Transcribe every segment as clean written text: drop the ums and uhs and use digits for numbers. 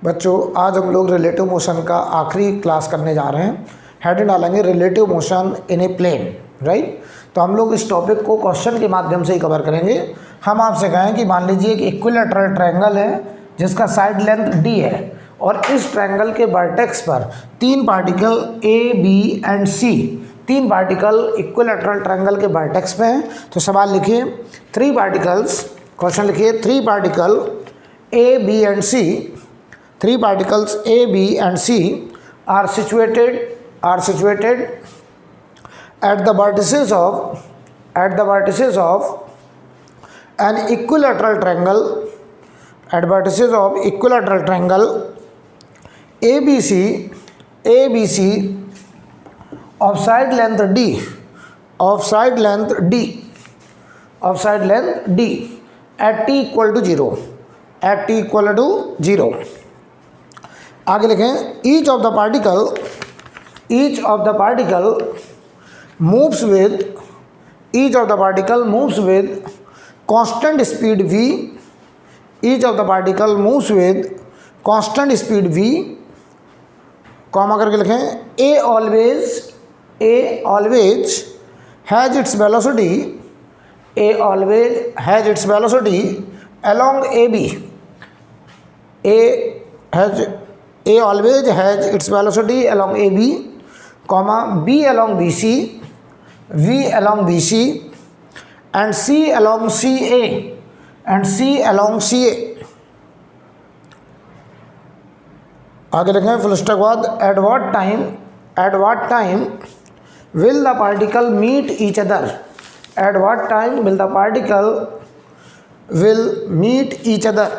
बच्चों आज हम लोग रिलेटिव मोशन का आखिरी क्लास करने जा रहे हैं। हेडिंग डालेंगे relative motion in a plane, right. तो हम लोग इस टॉपिक को क्वेश्चन के माध्यम से ही कवर करेंगे। हम आपसे कहें कि मान लीजिए कि इक्विलैटरल ट्रायंगल है जिसका साइड लेंथ d है और इस ट्रायंगल के वर्टेक्स पर तीन particle a, b and c, तीन पार्टिकल इक्विलैटरल ट्रायंगल के वर्टेक्स पे हैं। तो सवाल लिखिए थ्री पार्टिकल्स, क्वेश्चन लिखिए three particle a, b and c, three particles A, B and C are situated at the vertices of an equilateral triangle, at vertices of equilateral triangle ABC of side length D at t equal to 0, आगे लिखें each of the particle moves with constant speed v, each of the particle moves with constant speed v, comma करके लिखें a always has its velocity along AB, A always has its velocity along AB, comma B along BC, V along BC and C along CA आगे लिखें full stop बाद at what time will the particle meet each other, at what time will the particle meet each other,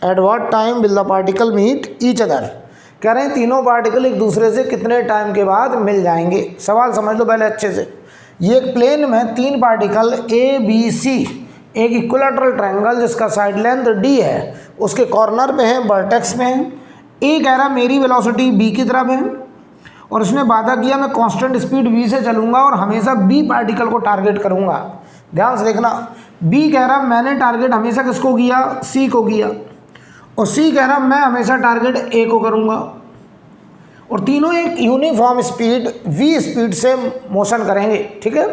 at what time will the particle meet each other. कह रहे हैं तीनों particle एक दूसरे से कितने टाइम के बाद मिल जाएंगे। सवाल समझ लो पहले अच्छे से। ये एक प्लेन में तीन पार्टिकल ए बी सी, एक इक्विलैटरल ट्रायंगल जिसका साइड लेंथ डी है, उसके कॉर्नर पे है, वर्टेक्स में है। ए कह रहा मेरी वेलोसिटी बी की तरफ है और उसने वादा किया मैं कांस्टेंट स्पीड वी से चलूँगा और हमेशा बी पार्टिकल को टारगेट करूँगा। ध्यान से देखना, बी कह रहा मैंने टारगेट हमेशा किसको किया, सी को किया, और सी कह रहा मैं हमेशा टारगेट ए को करूँगा, और तीनों एक यूनिफॉर्म स्पीड v स्पीड से मोशन करेंगे। ठीक है,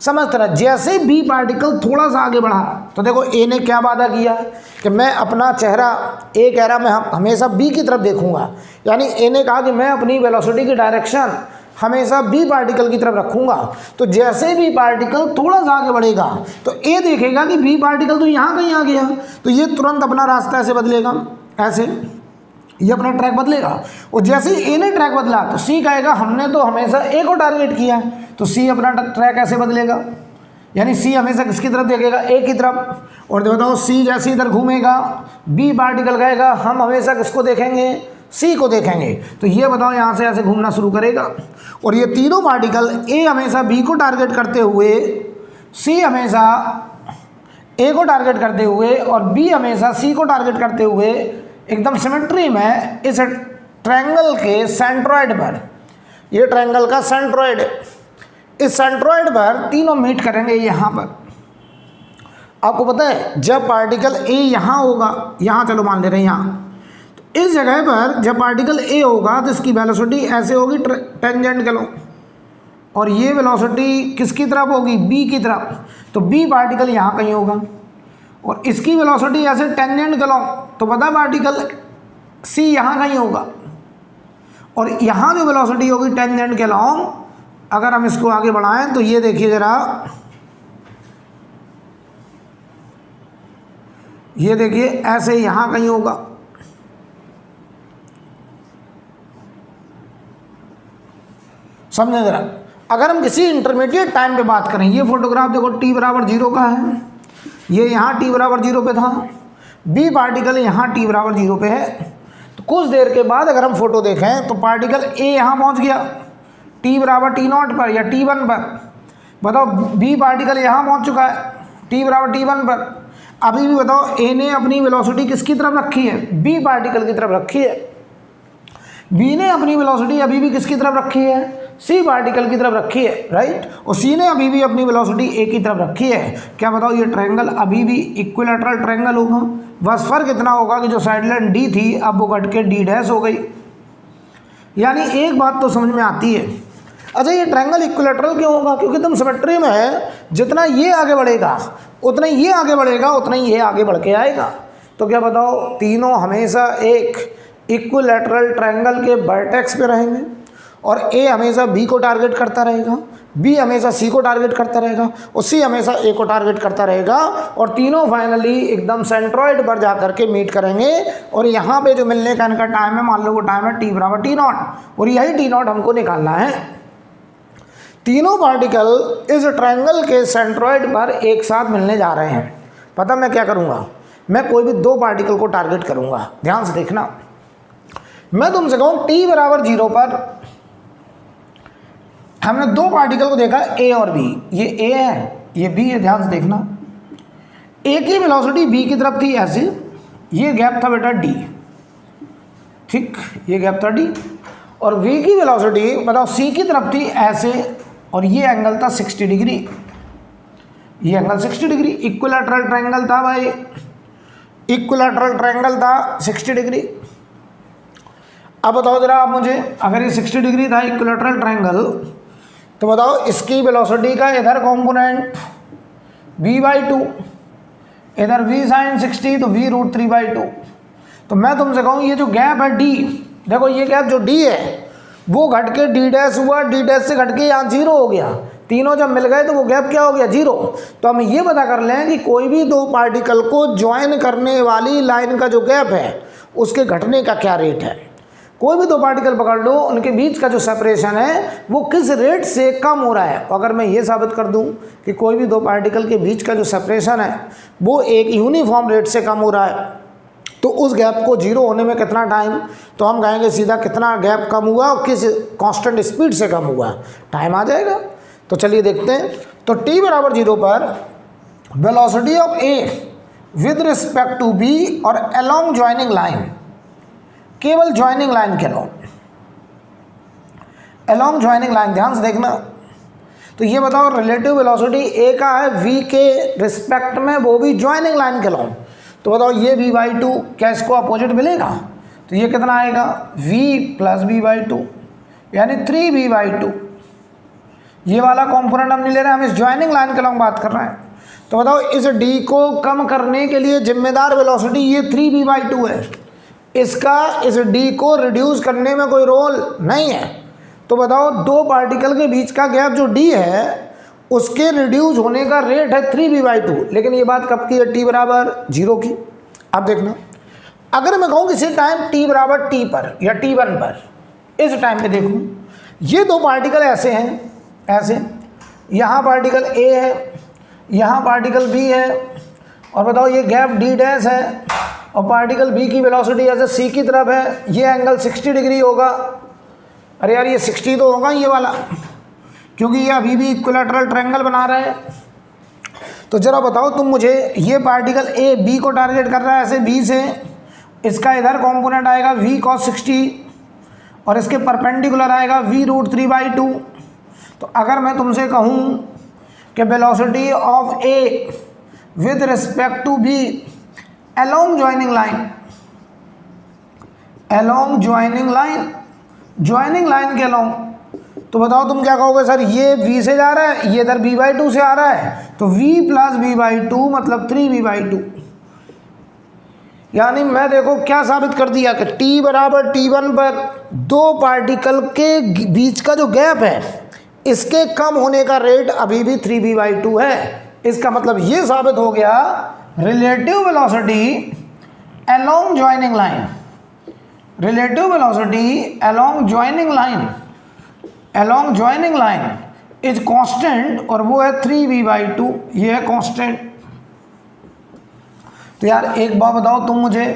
समझ तरह। जैसे बी पार्टिकल थोड़ा सा आगे बढ़ा तो देखो ए ने क्या वादा किया कि मैं अपना चेहरा, ए कह रहा मैं हमेशा बी की तरफ देखूंगा, यानी ए ने कहा कि मैं अपनी वेलोसिटी की डायरेक्शन हमेशा बी पार्टिकल की तरफ रखूंगा। तो जैसे बी पार्टिकल थोड़ा सा आगे बढ़ेगा तो ए देखेगा कि बी पार्टिकल तो यहाँ कहीं आ गया, तो ये तुरंत अपना रास्ता ऐसे बदलेगा, ऐसे ये अपना ट्रैक बदलेगा। और जैसे ही ए ने ट्रैक बदला तो सी कहेगा हमने तो हमेशा ए को टारगेट किया है, तो सी अपना ट्रैक ऐसे बदलेगा, यानी सी हमेशा किसकी तरफ देखेगा, ए की तरफ। और बताओ सी जैसे इधर घूमेगा बी पार्टिकल कहेगा हम हमेशा किसको देखेंगे, सी को देखेंगे। तो ये बताओ यहाँ से ऐसे घूमना शुरू करेगा। और ये तीनों पार्टिकल ए हमेशा बी को टारगेट करते हुए, सी हमेशा ए को टारगेट करते हुए और बी हमेशा सी को टारगेट करते हुए एकदम सिमेट्री में इस ट्रायंगल के सेंट्रॉइड पर, ये ट्रायंगल का सेंट्रॉइड, इस सेंट्रॉइड पर तीनों मीट करेंगे यहाँ पर। आपको पता है जब पार्टिकल ए यहाँ होगा, यहाँ चलो मान ले रहे हैं यहाँ, इस जगह पर जब पार्टिकल ए होगा तो इसकी वेलोसिटी ऐसे होगी टेंजेंट के, और ये वेलोसिटी किसकी तरफ होगी, बी की तरफ। तो बी पार्टिकल यहाँ कहीं होगा और इसकी वेलोसिटी ऐसे टेंजेंट के, तो पता पार्टिकल सी यहाँ कहीं होगा, और यहाँ जो वेलोसिटी होगी टेंजेंट के लॉन्ग, अगर हम इसको आगे बढ़ाएं तो ये देखिए ज़रा, ये देखिए ऐसे यहाँ कहीं होगा। समझे जरा। अगर हम किसी इंटरमीडिएट टाइम पे बात करें, ये फोटोग्राफ देखो t बराबर 0 का है, ये यहाँ t बराबर 0 पे था, b पार्टिकल यहाँ t बराबर 0 पे है। तो कुछ देर के बाद अगर हम फोटो देखें तो पार्टिकल a यहाँ पहुँच गया t बराबर t0 पर या t1 पर। बताओ b पार्टिकल यहाँ पहुँच चुका है t बराबर t1 पर। अभी भी बताओ a ने अपनी वेलोसिटी किसकी तरफ रखी है, b पार्टिकल की तरफ रखी है। बी ने अपनी वेलोसिटी अभी भी किसकी तरफ रखी है, सी पार्टिकल की तरफ रखी है, राइट, और सी ने अभी भी अपनी वेलोसिटी ए की तरफ रखी है। क्या बताओ, ये ट्रायंगल अभी भी इक्विलैटरल ट्रायंगल होगा, बस फर्क इतना होगा कि जो साइड लाइन डी थी अब वो घट के डी डैश हो गई। यानी एक बात तो समझ में आती है। अच्छा, ये ट्रायंगल इक्विलैटरल क्यों होगा? क्योंकि तुम सिमेट्री में है, जितना ये आगे बढ़ेगा उतना ही ये आगे बढ़ेगा, उतना ही ये आगे बढ़ के आएगा। तो क्या बताओ, तीनों हमेशा एक इक्विलैटरल ट्रायंगल के वर्टेक्स पे रहेंगे और ए हमेशा बी को टारगेट करता रहेगा, बी हमेशा सी को टारगेट करता रहेगा और सी हमेशा ए को टारगेट करता रहेगा, और तीनों फाइनली एकदम सेंट्रॉइड पर जा करके मीट करेंगे। और यहाँ पे जो मिलने का इनका टाइम है, मान लो वो टाइम है टी बराबर टी नॉट, और यही टी नॉट हमको निकालना है। तीनों पार्टिकल इस ट्रायंगल के सेंट्रॉइड पर एक साथ मिलने जा रहे हैं। पता मैं क्या करूँगा, मैं कोई भी दो पार्टिकल को टारगेट करूँगा। ध्यान से देखना, मैं तुमसे कहूँ टी बराबर 0 पर हमने दो पार्टिकल को देखा, ए और बी। ये ए है, ये बी है। ध्यान से देखना, ए की वेलोसिटी बी की तरफ थी ऐसे, ये गैप था बेटा डी, ठीक, ये गैप था डी, और वी की वेलोसिटी बताओ सी की तरफ थी ऐसे, और ये एंगल था 60 डिग्री, ये एंगल 60 डिग्री। इक्विलैटरल ट्रायंगल था भाई, इक्विलैटरल ट्रायंगल था 60 डिग्री। अब बताओ जरा आप मुझे, अगर ये 60 डिग्री था इक्विलैटरल ट्रायंगल, तो बताओ इसकी वेलोसिटी का इधर कंपोनेंट v/2, इधर v sin 60 तो v√3/2। तो मैं तुमसे कहूँ ये जो गैप है d, देखो ये गैप जो d है वो घट के d डैश हुआ, d डैश से घट के यहाँ 0 हो गया। तीनों जब मिल गए तो वो गैप क्या हो गया, 0। तो हम ये पता कर लें कि कोई भी दो पार्टिकल को ज्वाइन करने वाली लाइन का जो गैप है उसके घटने का क्या रेट है। कोई भी दो पार्टिकल पकड़ लो, उनके बीच का जो सेपरेशन है वो किस रेट से कम हो रहा है। अगर मैं ये साबित कर दूं कि कोई भी दो पार्टिकल के बीच का जो सेपरेशन है वो एक यूनिफॉर्म रेट से कम हो रहा है, तो उस गैप को 0 होने में कितना टाइम, तो हम कहेंगे सीधा कितना गैप कम हुआ और किस कांस्टेंट स्पीड से कम हुआ, टाइम आ जाएगा। तो चलिए देखते हैं। तो t बराबर 0 पर velocity of A with respect to B और अलोंग ज्वाइनिंग लाइन, केवल ज्वाइनिंग लाइन के अलोंग ज्वाइनिंग लाइन, ध्यान से देखना। तो ये बताओ रिलेटिव वेलोसिटी ए का है v के रिस्पेक्ट में, वो भी ज्वाइनिंग लाइन के अलोंग। तो बताओ ये v/2, क्या इसको अपोजिट मिलेगा? तो ये कितना आएगा, v + v/2 यानी 3v/2। ये वाला कंपोनेंट हम नहीं ले रहे हैं, हम इस ज्वाइनिंग लाइन के अलोंग बात कर रहे हैं। तो बताओ इस d को कम करने के लिए जिम्मेदार वेलोसिटी ये 3v/2 है, इसका इस d को रिड्यूस करने में कोई रोल नहीं है। तो बताओ दो पार्टिकल के बीच का गैप जो d है उसके रिड्यूस होने का रेट है 3v/2, लेकिन ये बात कब की है, t बराबर 0 की। अब देखना, अगर मैं कहूँ किसी टाइम t बराबर t पर या t1 पर, इस टाइम पे देखूँ ये दो पार्टिकल ऐसे हैं, ऐसे, यहाँ पार्टिकल a है, यहाँ पार्टिकल b है, और बताओ ये गैप d डैश है, और पार्टिकल b की वेलोसिटी ऐसे c की तरफ है, ये एंगल 60 डिग्री होगा। अरे यार ये 60 तो होगा ये वाला, क्योंकि ये अभी भी इक्विलैटरल ट्रायंगल बना रहे हैं। तो जरा बताओ तुम मुझे, ये पार्टिकल ए बी को टारगेट कर रहा है ऐसे बी से, इसका इधर कंपोनेंट आएगा v cos 60 और इसके परपेंडिकुलर आएगा v√3/2। तो अगर मैं तुमसे कहूँ कि velocity of A with respect to B along joining line, along joining line, joining line के अलोंग, तो बताओ तुम क्या कहोगे, सर ये v से जा रहा है, ये इधर b/2 से आ रहा है, तो v + v/2 मतलब 3v/2। यानी मैं देखो क्या साबित कर दिया कि t बराबर t1 पर दो पार्टिकल के बीच का जो गैप है इसके कम होने का रेट अभी भी 3v/2 है। इसका मतलब ये साबित हो गया relative velocity along joining line, relative velocity along joining line, along joining line is constant, और वो है 3v/2, ये है कांस्टेंट। तो यार एक बात बताओ तुम मुझे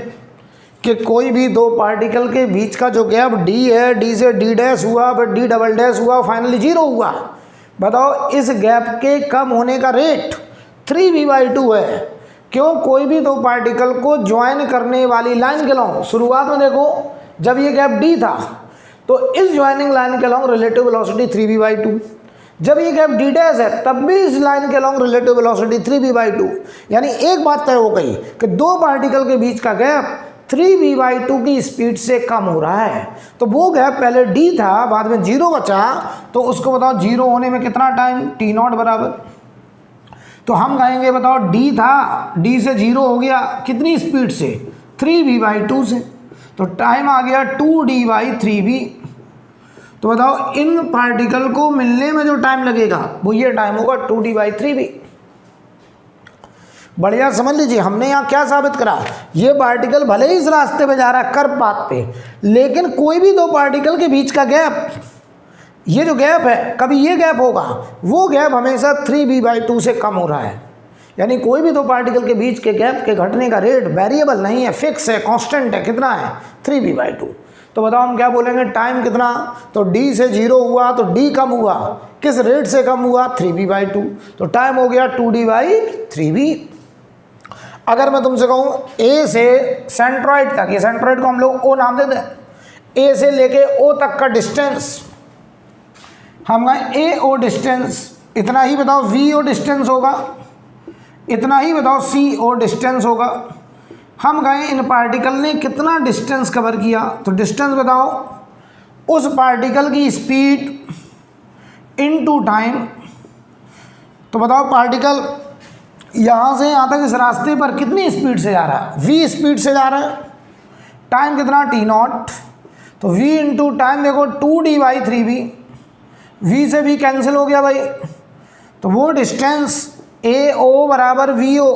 कि कोई भी दो पार्टिकल के बीच का जो गैप d है, d से d डैश हुआ, फिर d डबल डैश हुआ, फाइनली 0 हुआ। बताओ इस गैप के कम होने का रेट 3v/2 है। क्यों? कोई भी दो पार्टिकल को ज्वाइन करने वाली लाइन के अलोंग, शुरुआत में देखो जब ये गैप d था तो इस ज्वाइनिंग लाइन के अलॉन्ग रिलेटिव वेलोसिटी 3v/2। जब ये गैप d डैश है तब भी इस लाइन के अलॉन्ग रिलेटिव वेलोसिटी 3v/2। यानी एक बात तय हो गई कि दो पार्टिकल के बीच का गैप 3v/2 की स्पीड से कम हो रहा है। तो वो गैप पहले d था, बाद में 0 बचा, तो उसको बताओ 0 होने में कितना टाइम, t0 बराबर। तो हम कहेंगे बताओ d था, d से 0 हो गया कितनी स्पीड से, 3v/2 से, तो टाइम आ गया 2d/3v। तो बताओ इन पार्टिकल को मिलने में जो टाइम लगेगा वो ये टाइम होगा 2d/3v। बढ़िया समझ लीजिए, हमने यहाँ क्या साबित करा, ये पार्टिकल भले ही इस रास्ते पे जा रहा है कर्व पाथ पे, लेकिन कोई भी दो पार्टिकल के बीच का गैप, ये जो गैप है कभी ये गैप होगा, वो गैप हमेशा 3v/2 से कम हो रहा है। यानी कोई भी दो पार्टिकल के बीच के गैप के घटने का रेट वेरिएबल नहीं है, फिक्स है, कांस्टेंट है, कितना है, 3v/2। तो बताओ हम क्या बोलेंगे, टाइम कितना, तो d से 0 हुआ तो d कम हुआ, किस रेट से कम हुआ, 3v/2, तो टाइम हो गया 2d/3v। अगर मैं तुमसे कहूँ a से सेंट्रॉइड तक, ये सेंट्रॉइड को हम लोग o नाम देते हैं, a से लेके o तक का डिस्टेंस, हम कहें a o डिस्टेंस, इतना ही बताओ v o डिस्टेंस होगा, इतना ही बताओ c o डिस्टेंस होगा। हम कहें इन पार्टिकल ने कितना डिस्टेंस कवर किया, तो डिस्टेंस बताओ उस पार्टिकल की स्पीड इनटू टाइम। तो बताओ पार्टिकल यहाँ से यहाँ तक इस रास्ते पर कितनी स्पीड से जा रहा है, v स्पीड से जा रहा है, टाइम कितना, t0, तो v इंटू टाइम देखो 2d/3v, v से v कैंसिल हो गया भाई, तो वो डिस्टेंस AO बराबर VO,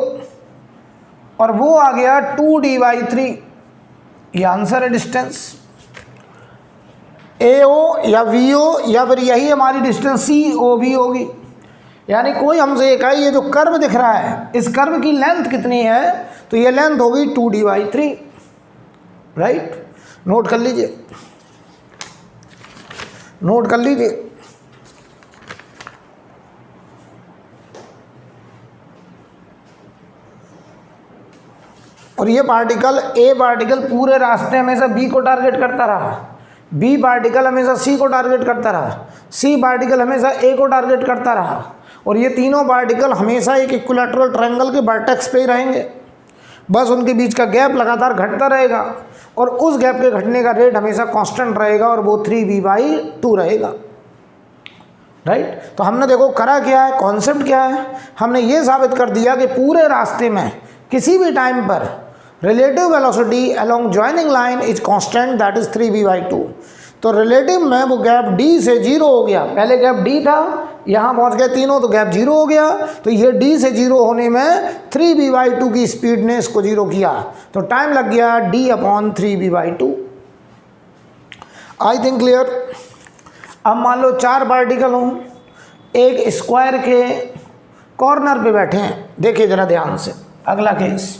और वो आ गया 2d/3। ये आंसर है डिस्टेंस, AO या VO या फिर यही हमारी डिस्टेंस COV होगी। यानी कोई हमसे ये कहा ये जो कर्व दिख रहा है इस कर्व की लेंथ कितनी है, तो ये लेंथ होगी 2d/3, राइट। नोट कर लीजिए, नोट कर लीजिए। और ये पार्टिकल A पार्टिकल पूरे रास्ते हमेशा B को टारगेट करता रहा, B पार्टिकल हमेशा C को टारगेट करता रहा, C पार्टिकल हमेशा A को टारगेट करता रहा, और ये तीनों पार्टिकल हमेशा एक इक्विलैटरल ट्रायंगल के वर्टेक्स पे ही रहेंगे। बस उनके बीच का गैप लगातार घटता रहेगा और उस गैप के घटने का रेट हमेशा कांस्टेंट रहेगा और वो 3v/2 रहेगा, राइट। तो हमने देखो करा क्या है, कॉन्सेप्ट क्या है, हमने ये साबित कर दिया कि पूरे रास्ते में किसी भी टाइम पर relative velocity along joining line is constant, that is 3v/2। तो रिलेटिव में वो गैप d से 0 हो गया, पहले गैप d था, यहाँ पहुँच गए तीनों तो गैप 0 हो गया, तो ये d से 0 होने में 3v/2 की स्पीड ने इसको 0 किया, तो टाइम लग गया d/3v/2। I think clear. अब मान लो 4 पार्टिकल हों, एक स्क्वायर के कॉर्नर पे बैठे हैं, देखिए जरा ध्यान से अगला केस।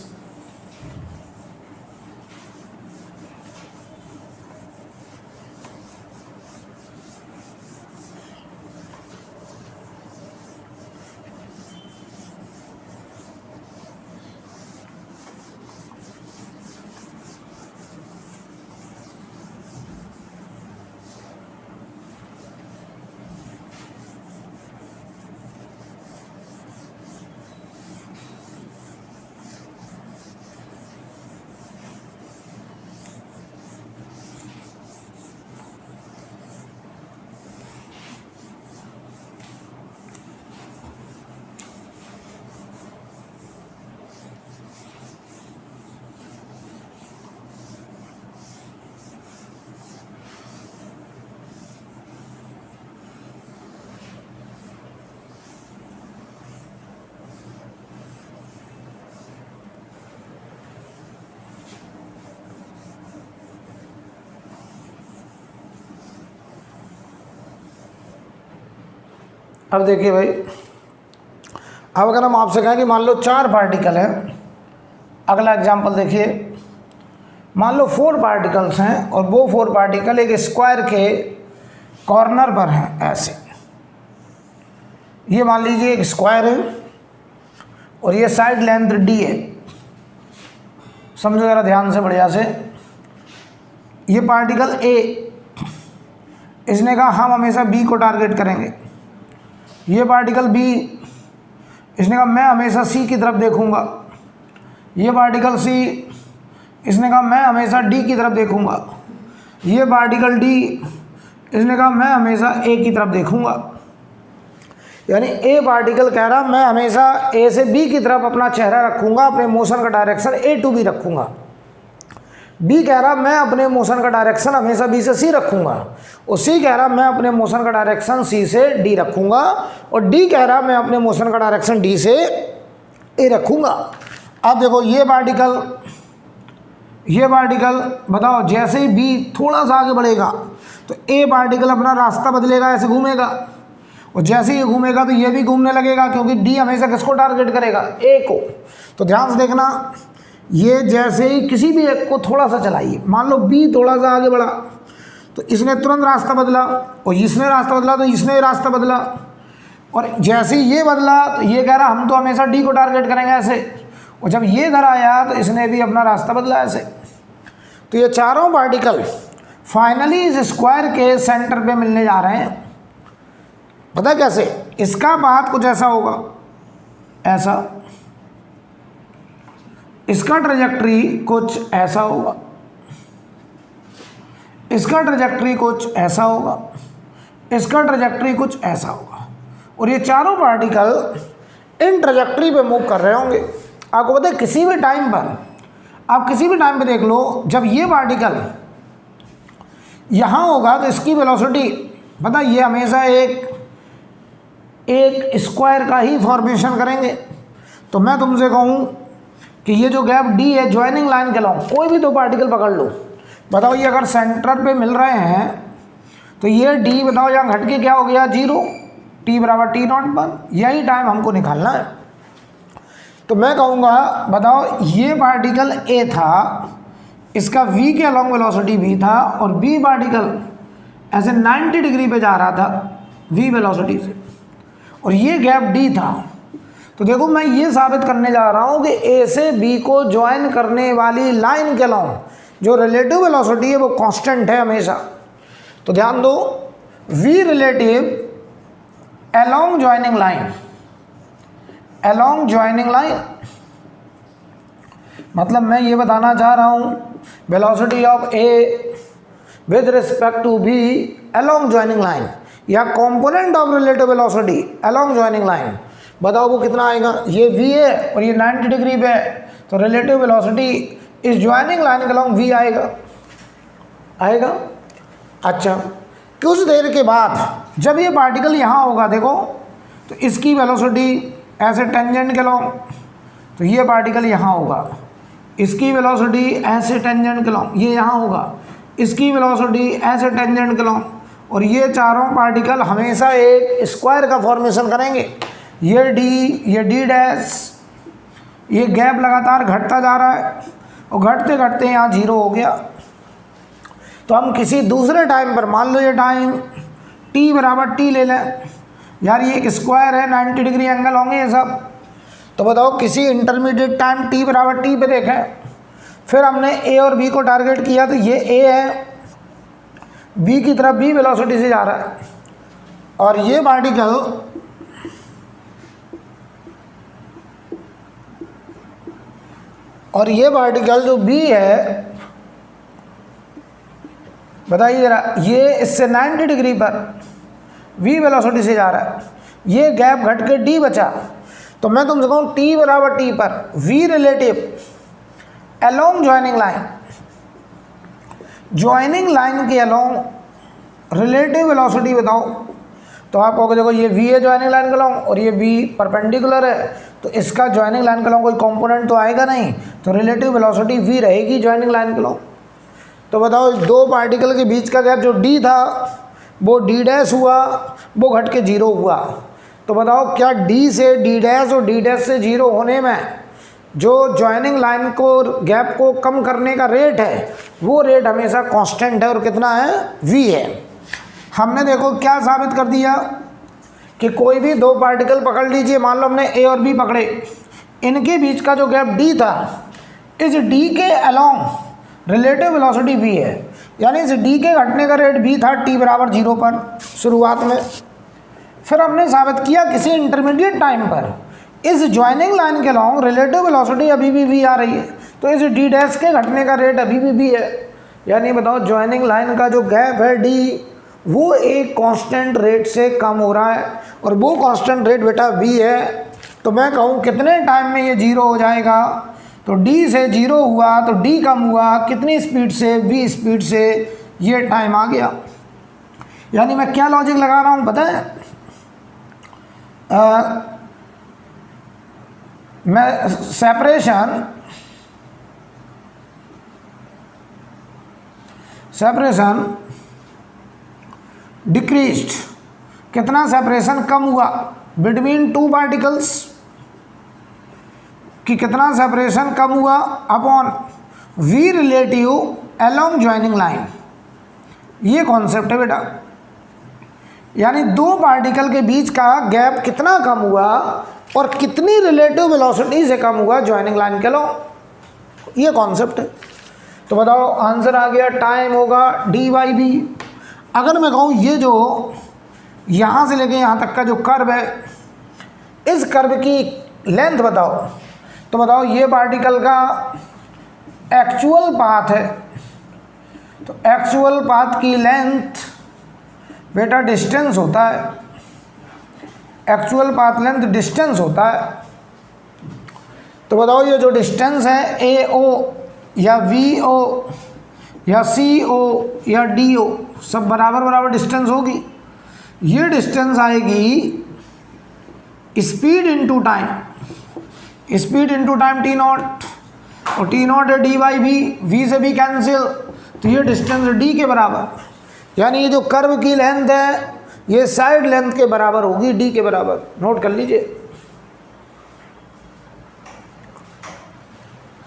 अब देखिए भाई, अब अगर हम आपसे कहें कि मान लो 4 पार्टिकल हैं, अगला एग्जांपल देखिए, मान लो 4 पार्टिकल्स हैं और वो 4 पार्टिकल एक स्क्वायर के कॉर्नर पर हैं ऐसे। ये मान लीजिए एक स्क्वायर है और ये साइड लेंथ d है, समझो ज़रा ध्यान से बढ़िया से। ये पार्टिकल A इसने कहा हम हमेशा बी को टारगेट करेंगे। ये पार्टिकल बी, इसने कहा मैं हमेशा सी की तरफ देखूंगा। ये पार्टिकल सी, इसने कहा मैं हमेशा डी की तरफ देखूंगा। ये पार्टिकल डी, इसने कहा मैं हमेशा ए की तरफ देखूंगा। यानी ए पार्टिकल कह रहा मैं हमेशा ए से बी की तरफ अपना चेहरा रखूंगा, अपने मोशन का डायरेक्शन ए टू बी रखूंगा। बी कह रहा मैं अपने मोशन का डायरेक्शन हमेशा बी से सी रखूंगा, और सी कह रहा मैं अपने मोशन का डायरेक्शन सी से डी रखूंगा, और डी कह रहा मैं अपने मोशन का डायरेक्शन डी से ए रखूंगा। अब देखो ये पार्टिकल बताओ, जैसे ही बी थोड़ा सा आगे बढ़ेगा तो ए पार्टिकल अपना रास्ता बदलेगा, ऐसे घूमेगा, और जैसे ही घूमेगा तो ये भी घूमने लगेगा, क्योंकि डी हमेशा किसको टारगेट करेगा, ए को। तो ध्यान से देखना, ये जैसे ही किसी भी एक को थोड़ा सा चलाइए, मान लो बी थोड़ा सा आगे बढ़ा तो इसने तुरंत रास्ता बदला, और इसने रास्ता बदला तो इसने रास्ता बदला, और जैसे ही ये बदला तो ये कह रहा हम तो हमेशा डी को टारगेट करेंगे ऐसे, और जब ये इधर आया तो इसने भी अपना रास्ता बदला ऐसे। तो ये चारों पार्टिकल फाइनली इस स्क्वायर के सेंटर पे मिलने जा रहे हैं। पता कैसे? इसका पाथ कुछ ऐसा होगा, ऐसा, इसका ट्रेजेक्ट्री कुछ ऐसा होगा, इसका ट्रेजेक्ट्री कुछ ऐसा होगा, इसका ट्रेजेक्ट्री कुछ ऐसा होगा, और ये चारों पार्टिकल इन ट्रेजेक्ट्री पे मूव कर रहे होंगे। आपको पता है किसी भी टाइम पर, आप किसी भी टाइम पे देख लो, जब ये पार्टिकल यहाँ होगा तो इसकी वेलोसिटी, पता ये हमेशा एक स्क्वायर का ही फॉर्मेशन करेंगे। तो मैं तुमसे कहूँ कि ये जो गैप डी है, ज्वाइनिंग लाइन कहलाऊँ, कोई भी दो पार्टिकल पकड़ लो, बताओ ये अगर सेंटर पे मिल रहे हैं तो ये डी बताओ यहाँ घट के क्या हो गया, 0, टी बराबर टी नॉट पर। यही टाइम हमको निकालना है। तो मैं कहूँगा बताओ ये पार्टिकल ए था, इसका v के अलॉन्ग वेलोसिटी v था, और b पार्टिकल ऐसे 90 डिग्री पे जा रहा था v वेलोसिटी से, और ये गैप d था। तो देखो मैं ये साबित करने जा रहा हूँ कि a से b को ज्वाइन करने वाली लाइन के अलॉन्ग जो रिलेटिव वेलोसिटी है वो कांस्टेंट है हमेशा। तो ध्यान दो, v relative along joining line, along joining line मतलब मैं ये बताना चाह रहा हूँ velocity of a with respect to b along joining line, या component of relative velocity along joining line, बताओ वो कितना आएगा। ये v है और ये 90 डिग्री पे है, तो रिलेटिव वेलोसिटी इस ज्वाइनिंग लाइन के अलॉन्ग v आएगा। अच्छा, कुछ देर के बाद जब ये पार्टिकल यहाँ होगा, देखो तो इसकी वेलोसिटी ऐसे टेंजेंट के अलॉन्ग, तो ये पार्टिकल यहाँ होगा, इसकी वेलोसिटी ऐसे टेंजेंट के अलॉन्ग, ये यहाँ होगा, इसकी वेलोसिटी ऐसे टेंजेंट के अलॉन्ग, और ये चारों पार्टिकल हमेशा एक स्क्वायर का फॉर्मेशन करेंगे। ये डी डैश, ये गैप लगातार घटता जा रहा है, और घटते घटते यहाँ 0 हो गया। तो हम किसी दूसरे टाइम पर, मान लो ये टाइम t बराबर t ले लें, यार ये एक स्क्वायर है, 90 डिग्री एंगल होंगे ये सब। तो बताओ किसी इंटरमीडिएट टाइम t बराबर t पे देखें, फिर हमने a और b को टारगेट किया, तो ये a है, b की तरफ b वेलोसिटी से जा रहा है, और ये पार्टिकल जो b है, बताइए जरा, ये इससे 90 डिग्री पर v वेलोसिटी से जा रहा है, ये गैप घट के d बचा। तो मैं तुमसे कहूँ t बराबर t पर v relative along joining line, joining line के अलोंग रिलेटिव वेलोसिटी बताओ। तो आप कहोगे देखो ये v है ज्वाइनिंग लाइन के अलोंग, और ये b परपेंडिकुलर है, तो इसका ज्वाइनिंग लाइन के अलोंग कोई कंपोनेंट तो आएगा नहीं, तो रिलेटिव वेलोसिटी v रहेगी ज्वाइनिंग लाइन के अलोंग। तो बताओ दो पार्टिकल के बीच का गैप जो d था वो d डैश हुआ, वो घट के 0 हुआ। तो बताओ क्या d से d डैश और d डैश से 0 होने में जो ज्वाइनिंग लाइन को गैप को कम करने का रेट है, वो रेट हमेशा कांस्टेंट है, और कितना है, v है। हमने देखो क्या साबित कर दिया कि कोई भी दो पार्टिकल पकड़ लीजिए, मान लो हमने a और b पकड़े, इनके बीच का जो गैप d था, इस d के अलोंग रिलेटिव वेलोसिटी v है। यानी इस डी के घटने का रेट भी था t बराबर 0 पर शुरुआत में। फिर हमने साबित किया किसी इंटरमीडिएट टाइम पर इस ज्वाइनिंग लाइन के लॉन्ग रिलेटिव वेलोसिटी अभी भी v आ रही है, तो इस डी डैश के घटने का रेट अभी भी v है। यानी बताओ ज्वाइनिंग लाइन का जो गैप है d वो एक कांस्टेंट रेट से कम हो रहा है, और वो कांस्टेंट रेट बेटा v है। तो मैं कहूँ कितने टाइम में ये 0 हो जाएगा, तो d से 0 हुआ तो d कम हुआ कितनी स्पीड से, v स्पीड से, ये टाइम आ गया। यानी मैं क्या लॉजिक लगा रहा हूँ पता है, मैं सेपरेशन डिक्रीज्ड, कितना सेपरेशन कम हुआ बिटवीन टू पार्टिकल्स, कि कितना सेपरेशन कम हुआ upon v relative along joining line. ये कॉन्सेप्ट है बेटा, यानी दो पार्टिकल के बीच का गैप कितना कम हुआ और कितनी रिलेटिव वेलोसिटी से कम हुआ ज्वाइनिंग लाइन के अलोंग, ये कॉन्सेप्ट है। तो बताओ आंसर आ गया, टाइम होगा d/v। अगर मैं कहूँ ये जो यहाँ से लेके यहाँ तक का जो कर्व है, इस कर्व की लेंथ बताओ, तो बताओ ये पार्टिकल का एक्चुअल पाथ है, तो एक्चुअल पाथ की लेंथ बेटा डिस्टेंस होता है, एक्चुअल पाथ लेंथ डिस्टेंस होता है। तो बताओ ये जो डिस्टेंस है AO या VO या CO या DO सब बराबर बराबर डिस्टेंस होगी। ये डिस्टेंस आएगी speed into time, speed into time t not, और t नॉट है d/v, v से भी कैंसिल, तो ये डिस्टेंस d के बराबर। यानी ये जो कर्व की लेंथ है ये साइड लेंथ के बराबर होगी, d के बराबर। नोट कर लीजिए।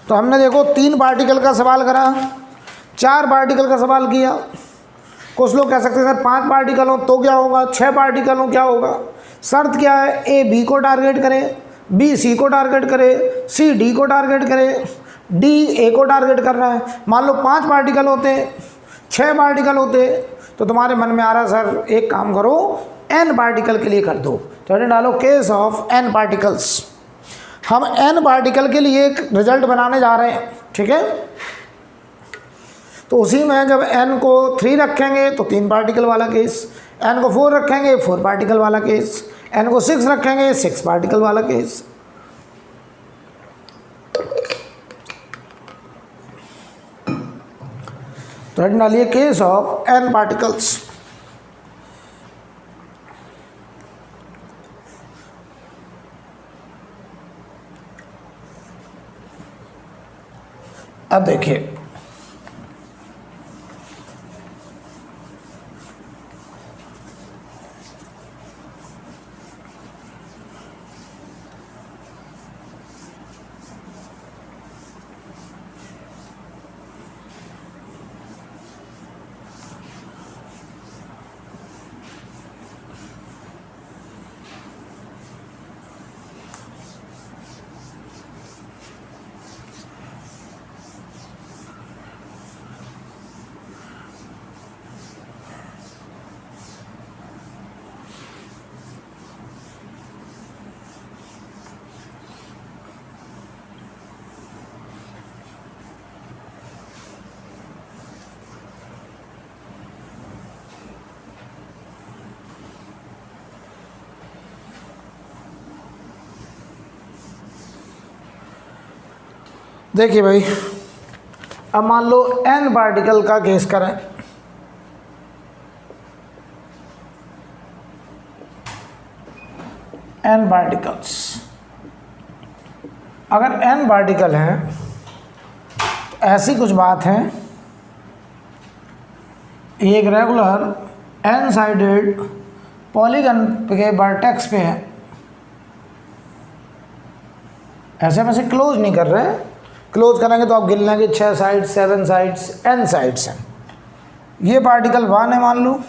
तो हमने देखो 3 पार्टिकल का सवाल करा, 4 पार्टिकल का सवाल किया। कुछ लोग कह सकते हैं सर 5 पार्टिकल हो तो क्या होगा, 6 पार्टिकल हो क्या होगा। शर्त क्या है, ए बी को टारगेट करे, बी सी को टारगेट करे, सी डी को टारगेट करे, डी ए को टारगेट कर रहा है। मान लो 5 पार्टिकल होते, 6 पार्टिकल होते, तो तुम्हारे मन में आ रहा सर एक काम करो n पार्टिकल के लिए कर दो, तो डालो केस ऑफ n पार्टिकल्स। हम n पार्टिकल के लिए एक रिजल्ट बनाने जा रहे हैं, ठीक है। तो उसी में जब n को 3 रखेंगे तो 3 पार्टिकल वाला केस, n को 4 रखेंगे 4 पार्टिकल वाला केस, n को 6 रखेंगे 6 पार्टिकल वाला केस। तो डालिए केस ऑफ n पार्टिकल्स। अब देखिए देखिए भाई, अब मान लो n पार्टिकल का केस करें। n पार्टिकल्स, अगर n पार्टिकल हैं तो ऐसी कुछ बात है, एक रेगुलर n साइडेड पॉलीगन के वर्टेक्स पे है, ऐसे में से क्लोज नहीं कर रहे हैं। क्लोज करेंगे तो आप गिन लेंगे 6 साइड्स 7 साइड्स n साइड्स हैं। ये पार्टिकल 1 है मान लो,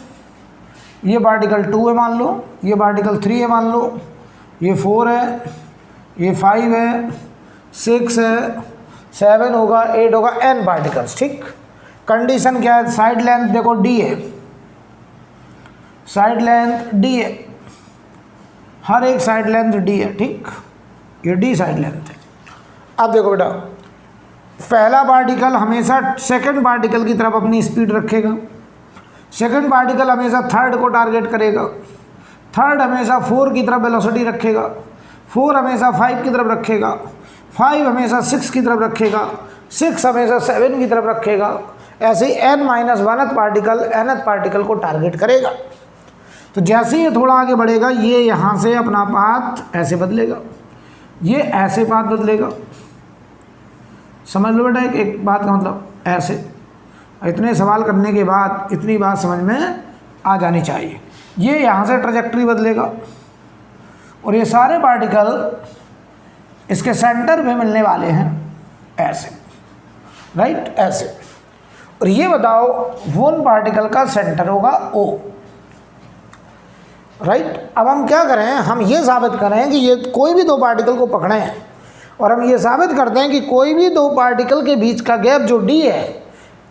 ये पार्टिकल 2 है मान लो, ये पार्टिकल 3 है मान लो, ये 4 है, ये 5 है, 6 है, 7 होगा, 8 होगा, n पार्टिकल्स, ठीक। कंडीशन क्या है, साइड लेंथ देखो डी है, साइड लेंथ डी है, हर एक साइड लेंथ डी है, ठीक, ये डी साइड लेंथ है। अब देखो बेटा, पहला पार्टिकल हमेशा सेकंड पार्टिकल की तरफ अपनी स्पीड रखेगा, सेकंड पार्टिकल हमेशा थर्ड को टारगेट करेगा, थर्ड हमेशा 4 की तरफ वेलोसिटी रखेगा, 4 हमेशा 5 की तरफ रखेगा, 5 हमेशा 6 की तरफ रखेगा, 6 हमेशा 7 की तरफ रखेगा। ऐसे ही n-1th पार्टिकल nth पार्टिकल को टारगेट करेगा। तो जैसे ये थोड़ा आगे बढ़ेगा, ये यहाँ से अपना पाथ ऐसे बदलेगा, ये ऐसे पाथ बदलेगा। समझ लो बेटा, एक बात का मतलब ऐसे। इतने सवाल करने के बाद इतनी बात समझ में आ जानी चाहिए। ये यहाँ से ट्रैजेक्टरी बदलेगा और ये सारे पार्टिकल इसके सेंटर पे मिलने वाले हैं ऐसे, राइट, ऐसे। और ये बताओ वन पार्टिकल का सेंटर होगा O, राइट। अब हम क्या करें, हम ये साबित करें कि ये कोई भी दो पार्टिकल को पकड़े हैं और हम ये साबित करते हैं कि कोई भी दो पार्टिकल के बीच का गैप जो D है,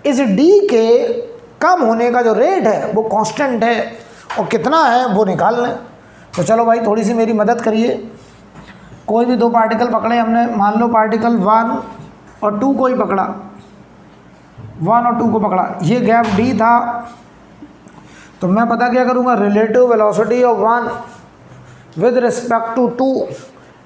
इस D के कम होने का जो रेट है वो कांस्टेंट है, और कितना है वो निकाल लें। तो चलो भाई थोड़ी सी मेरी मदद करिए। कोई भी दो पार्टिकल पकड़े हमने, मान लो पार्टिकल 1 और 2 को ही पकड़ा, 1 और 2 को पकड़ा, ये गैप D था। तो मैं पता क्या करूँगा, relative velocity of 1 with respect to 2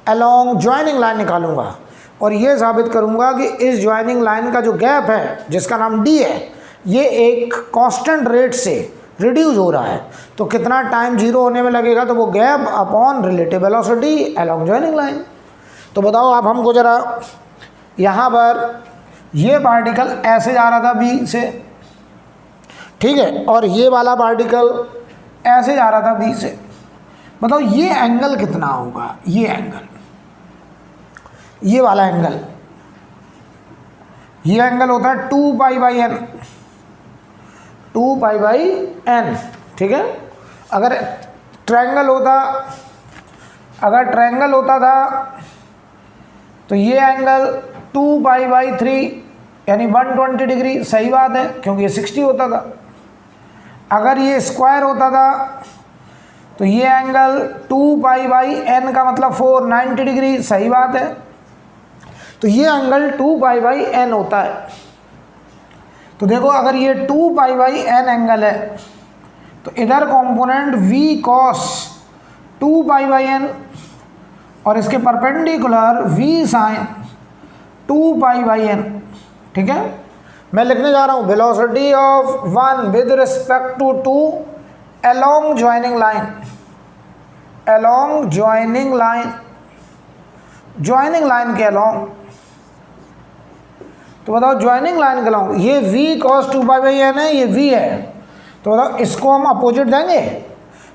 along joining line निकालूंगा और ये साबित करूँगा कि इस ज्वाइनिंग लाइन का जो गैप है जिसका नाम D है, ये एक कांस्टेंट रेट से रिड्यूस हो रहा है। तो कितना टाइम 0 होने में लगेगा, तो वो gap upon relative velocity along joining line. तो बताओ आप हमको ज़रा, यहाँ पर ये पार्टिकल ऐसे जा रहा था B से, ठीक है, और ये वाला पार्टिकल ऐसे जा रहा था B से। बताओ ये एंगल कितना होगा, ये एंगल, ये वाला एंगल, ये एंगल होता है 2π/n, 2π/n, ठीक है। अगर ट्रायंगल होता था तो ये एंगल 2π/3 यानी 120 डिग्री, सही बात है क्योंकि ये 60 होता था। अगर ये स्क्वायर होता था तो ये एंगल 2π/n का मतलब 490 डिग्री, सही बात है। तो ये एंगल 2π/n होता है। तो देखो अगर ये 2π/n एंगल है तो इधर कंपोनेंट v cos 2π/n और इसके परपेंडिकुलर v sin 2π/n, ठीक है। मैं लिखने जा रहा हूँ velocity of 1 with respect to 2 along joining line, along joining line, joining line के अलोंग। तो बताओ ज्वाइनिंग लाइन के अलोंग ये v cos 2π/n है, ये v है, तो बताओ इसको हम अपोजिट देंगे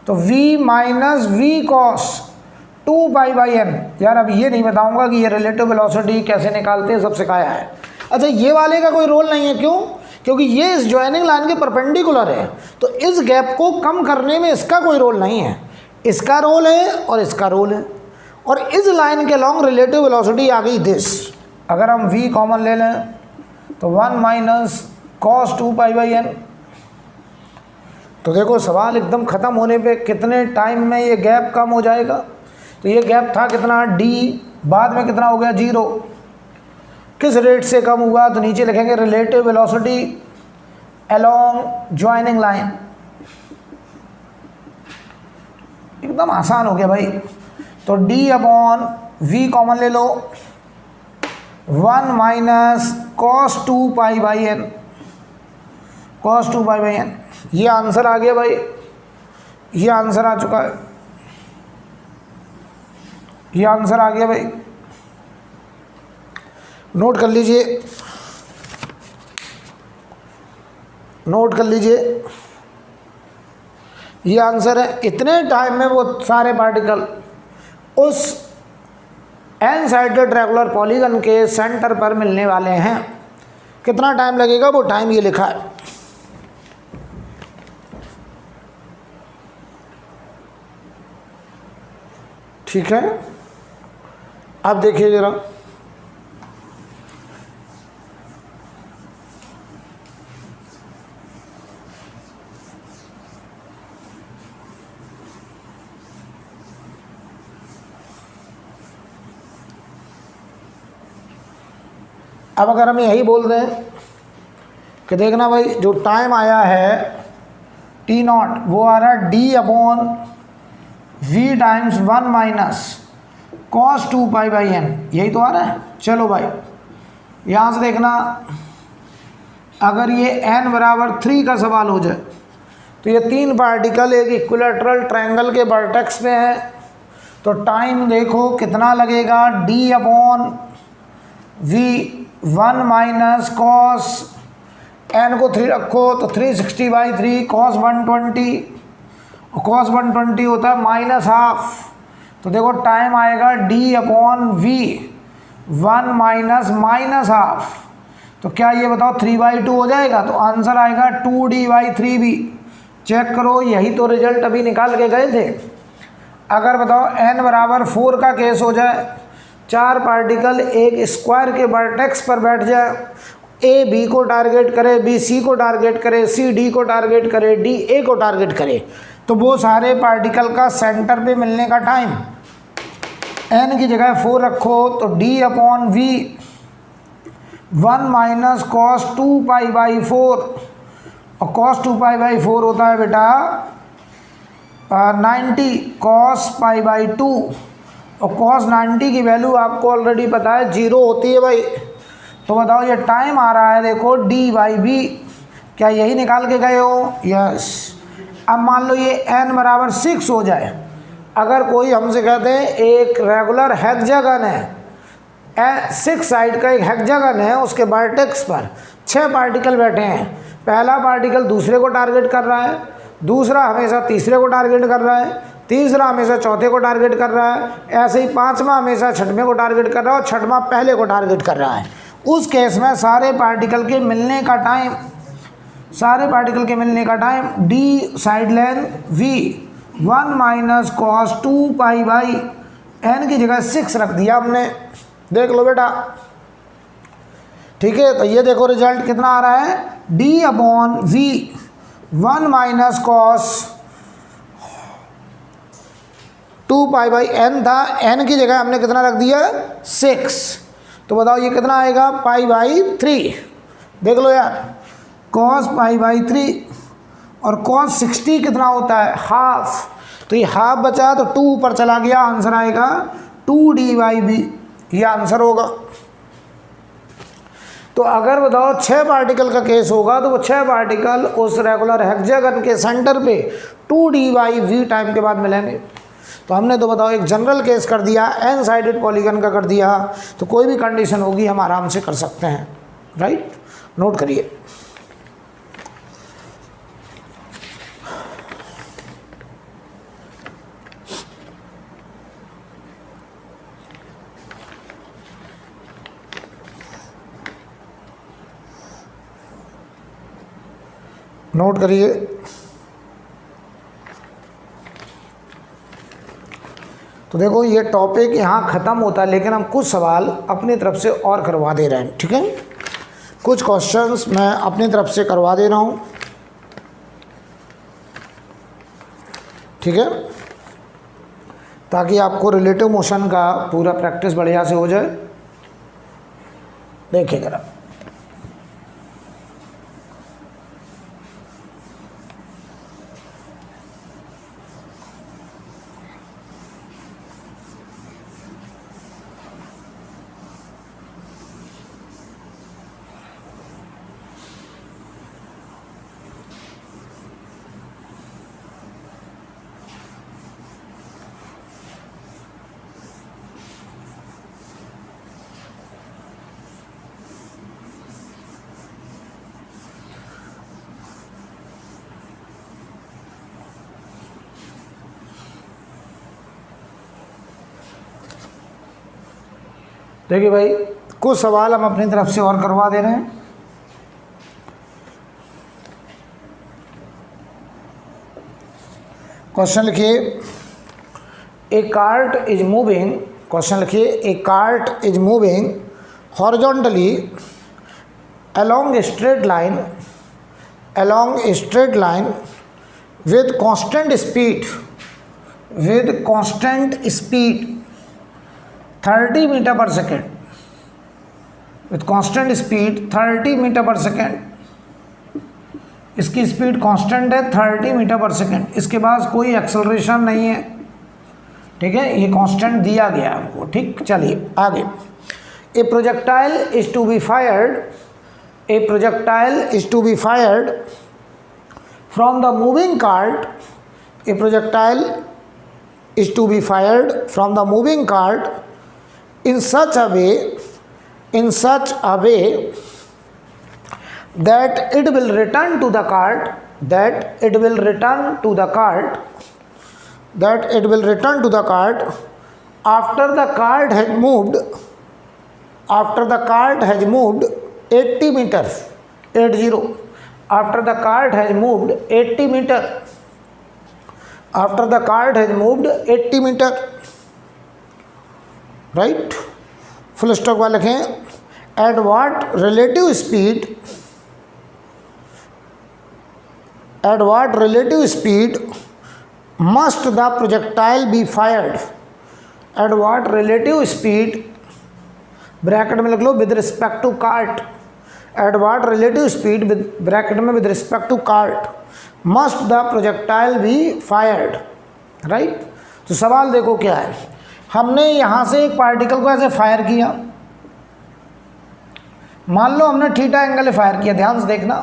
तो v minus v cos 2π/n। यार अब ये नहीं बताऊंगा कि ये रिलेटिव वेलोसिटी कैसे निकालते हैं, सब सिखाया है। अच्छा ये वाले का कोई रोल नहीं है, क्यों? क्योंकि ये इस ज्वाइनिंग लाइन के परपेंडिकुलर है, तो इस गैप को कम करने में इसका कोई रोल नहीं है, इसका रोल है और इसका रोल है। और इस लाइन के लॉन्ग रिलेटिव वेलोसिटी आ गई दिस। अगर हम v कॉमन ले लें तो 1 माइनस cos 2π/n। तो देखो सवाल एकदम ख़त्म होने पे कितने टाइम में ये गैप कम हो जाएगा। तो ये गैप था कितना d, बाद में कितना हो गया 0। किस रेट से कम हुआ, तो नीचे लिखेंगे relative velocity along joining line. एकदम आसान हो गया भाई। तो d अपॉन v कॉमन ले लो, 1 minus cos 2π/n, cos 2π/n। ये आंसर आ गया भाई, ये आंसर आ चुका है, ये आंसर आ गया भाई। नोट कर लीजिए, नोट कर लीजिए, ये आंसर है। इतने टाइम में वो सारे पार्टिकल उस एन साइडेड रेगुलर पॉलीगन के सेंटर पर मिलने वाले हैं। कितना टाइम लगेगा वो टाइम ये लिखा है। ठीक है, अब देखिए जरा, अब अगर हम यही बोल दें कि देखना भाई जो टाइम आया है T0 वो आ रहा है d/v times 1 minus cos 2π/n, यही तो आ रहा है। चलो भाई यहाँ से देखना, अगर ये n बराबर 3 का सवाल हो जाए तो ये 3 पार्टिकल एक इक्विलैटरल ट्रायंगल के वर्टेक्स में है, तो टाइम देखो कितना लगेगा, d/v 1 माइनस cos n को 3 रखो तो 360/3 cos 120, और cos 120 होता है -½ तो देखो टाइम आएगा d/v 1 माइनस -½ तो क्या ये बताओ 3/2 हो जाएगा, तो आंसर आएगा 2d/3b। चेक करो, यही तो रिजल्ट अभी निकाल के गए थे। अगर बताओ n बराबर 4 का केस हो जाए, 4 पार्टिकल एक स्क्वायर के वर्टेक्स पर बैठ जाए, ए बी को टारगेट करे, बी सी को टारगेट करे, सी डी को टारगेट करे, डी ए को टारगेट करे, तो वो सारे पार्टिकल का सेंटर पे मिलने का टाइम n की जगह 4 रखो तो d/v 1 माइनस cos 2π/4, और cos 2π/4 होता है बेटा 90 cos π/2, और cos 90 की वैल्यू आपको ऑलरेडी पता है 0 होती है भाई। तो बताओ ये टाइम आ रहा है देखो d/v, क्या यही निकाल के गए हो? यस। अब मान लो ये n बराबर 6 हो जाए, अगर कोई हमसे कहते हैं एक रेगुलर हेक्सागन है, 6 साइड का एक हेक्सागन है, उसके वर्टेक्स पर 6 पार्टिकल बैठे हैं, पहला पार्टिकल दूसरे को टारगेट कर रहा है, दूसरा हमेशा तीसरे को टारगेट कर रहा है, तीसरा हमेशा चौथे को टारगेट कर रहा है, ऐसे ही पांचवा हमेशा छठवें को टारगेट कर रहा है, और छठवां पहले को टारगेट कर रहा है। उस केस में सारे पार्टिकल के मिलने का time d side length v 1 minus cos 2π/n की जगह 6 रख दिया हमने, देख लो बेटा। ठीक है, तो ये देखो रिजल्ट कितना आ रहा है, d/v 1 माइनस cos 2π/n था, n की जगह हमने कितना रख दिया 6, तो बताओ ये कितना आएगा π/3। देख लो यार, cos π/3 और cos 60 कितना होता है हाफ, तो ये हाफ बचा तो 2 ऊपर चला गया, आंसर आएगा 2d/v, ये आंसर होगा। तो अगर बताओ 6 पार्टिकल का केस होगा तो वो 6 पार्टिकल उस रेगुलर हेक्सागन के सेंटर पे 2d/v टाइम के बाद मिलेंगे। तो हमने तो बताओ एक जनरल केस कर दिया, n साइडेड पॉलीगन का कर दिया, तो कोई भी कंडीशन होगी हम आराम से कर सकते हैं, राइट। नोट करिए, नोट करिए। तो देखो ये टॉपिक यहाँ ख़त्म होता है, लेकिन हम कुछ सवाल अपनी तरफ से और करवा दे रहे हैं, ठीक है। कुछ क्वेश्चंस मैं अपनी तरफ से करवा दे रहा हूँ, ठीक है, ताकि आपको रिलेटिव मोशन का पूरा प्रैक्टिस बढ़िया से हो जाए। देखिए जरा, देखिए भाई कुछ सवाल हम अपनी तरफ से और करवा दे रहे हैं। क्वेश्चन लिखिए, a cart is moving, question लिखिए, a cart is moving horizontally along a straight line with constant speed 30 metre per second with constant speed 30 metre per second, इसकी स्पीड कांस्टेंट है 30 मीटर पर सेकेंड, इसके पास कोई acceleration नहीं है, ठीक है, ये कांस्टेंट दिया गया हमको, ठीक। चलिए आगे, a projectile is to be fired, a projectile is to be fired from the moving cart, a projectile is to be fired from the moving cart in such a way that it will return to the cart, that it will return to the cart, that it will return to the cart after the cart has moved, after the cart has moved 80 meters, 80, after the cart has moved 80 meter, after the cart has moved 80 meter, right. Full stop वाले लिखें, at what relative speed, at what relative speed must the projectile be fired, at what relative speed, bracket में लिख लो with respect to cart, at what relative speed bracket में with respect to cart must the projectile be fired, right. तो सवाल देखो क्या है, हमने यहाँ से एक पार्टिकल को ऐसे फायर किया, मान लो हमने थीटा एंगल फायर किया, ध्यान से देखना,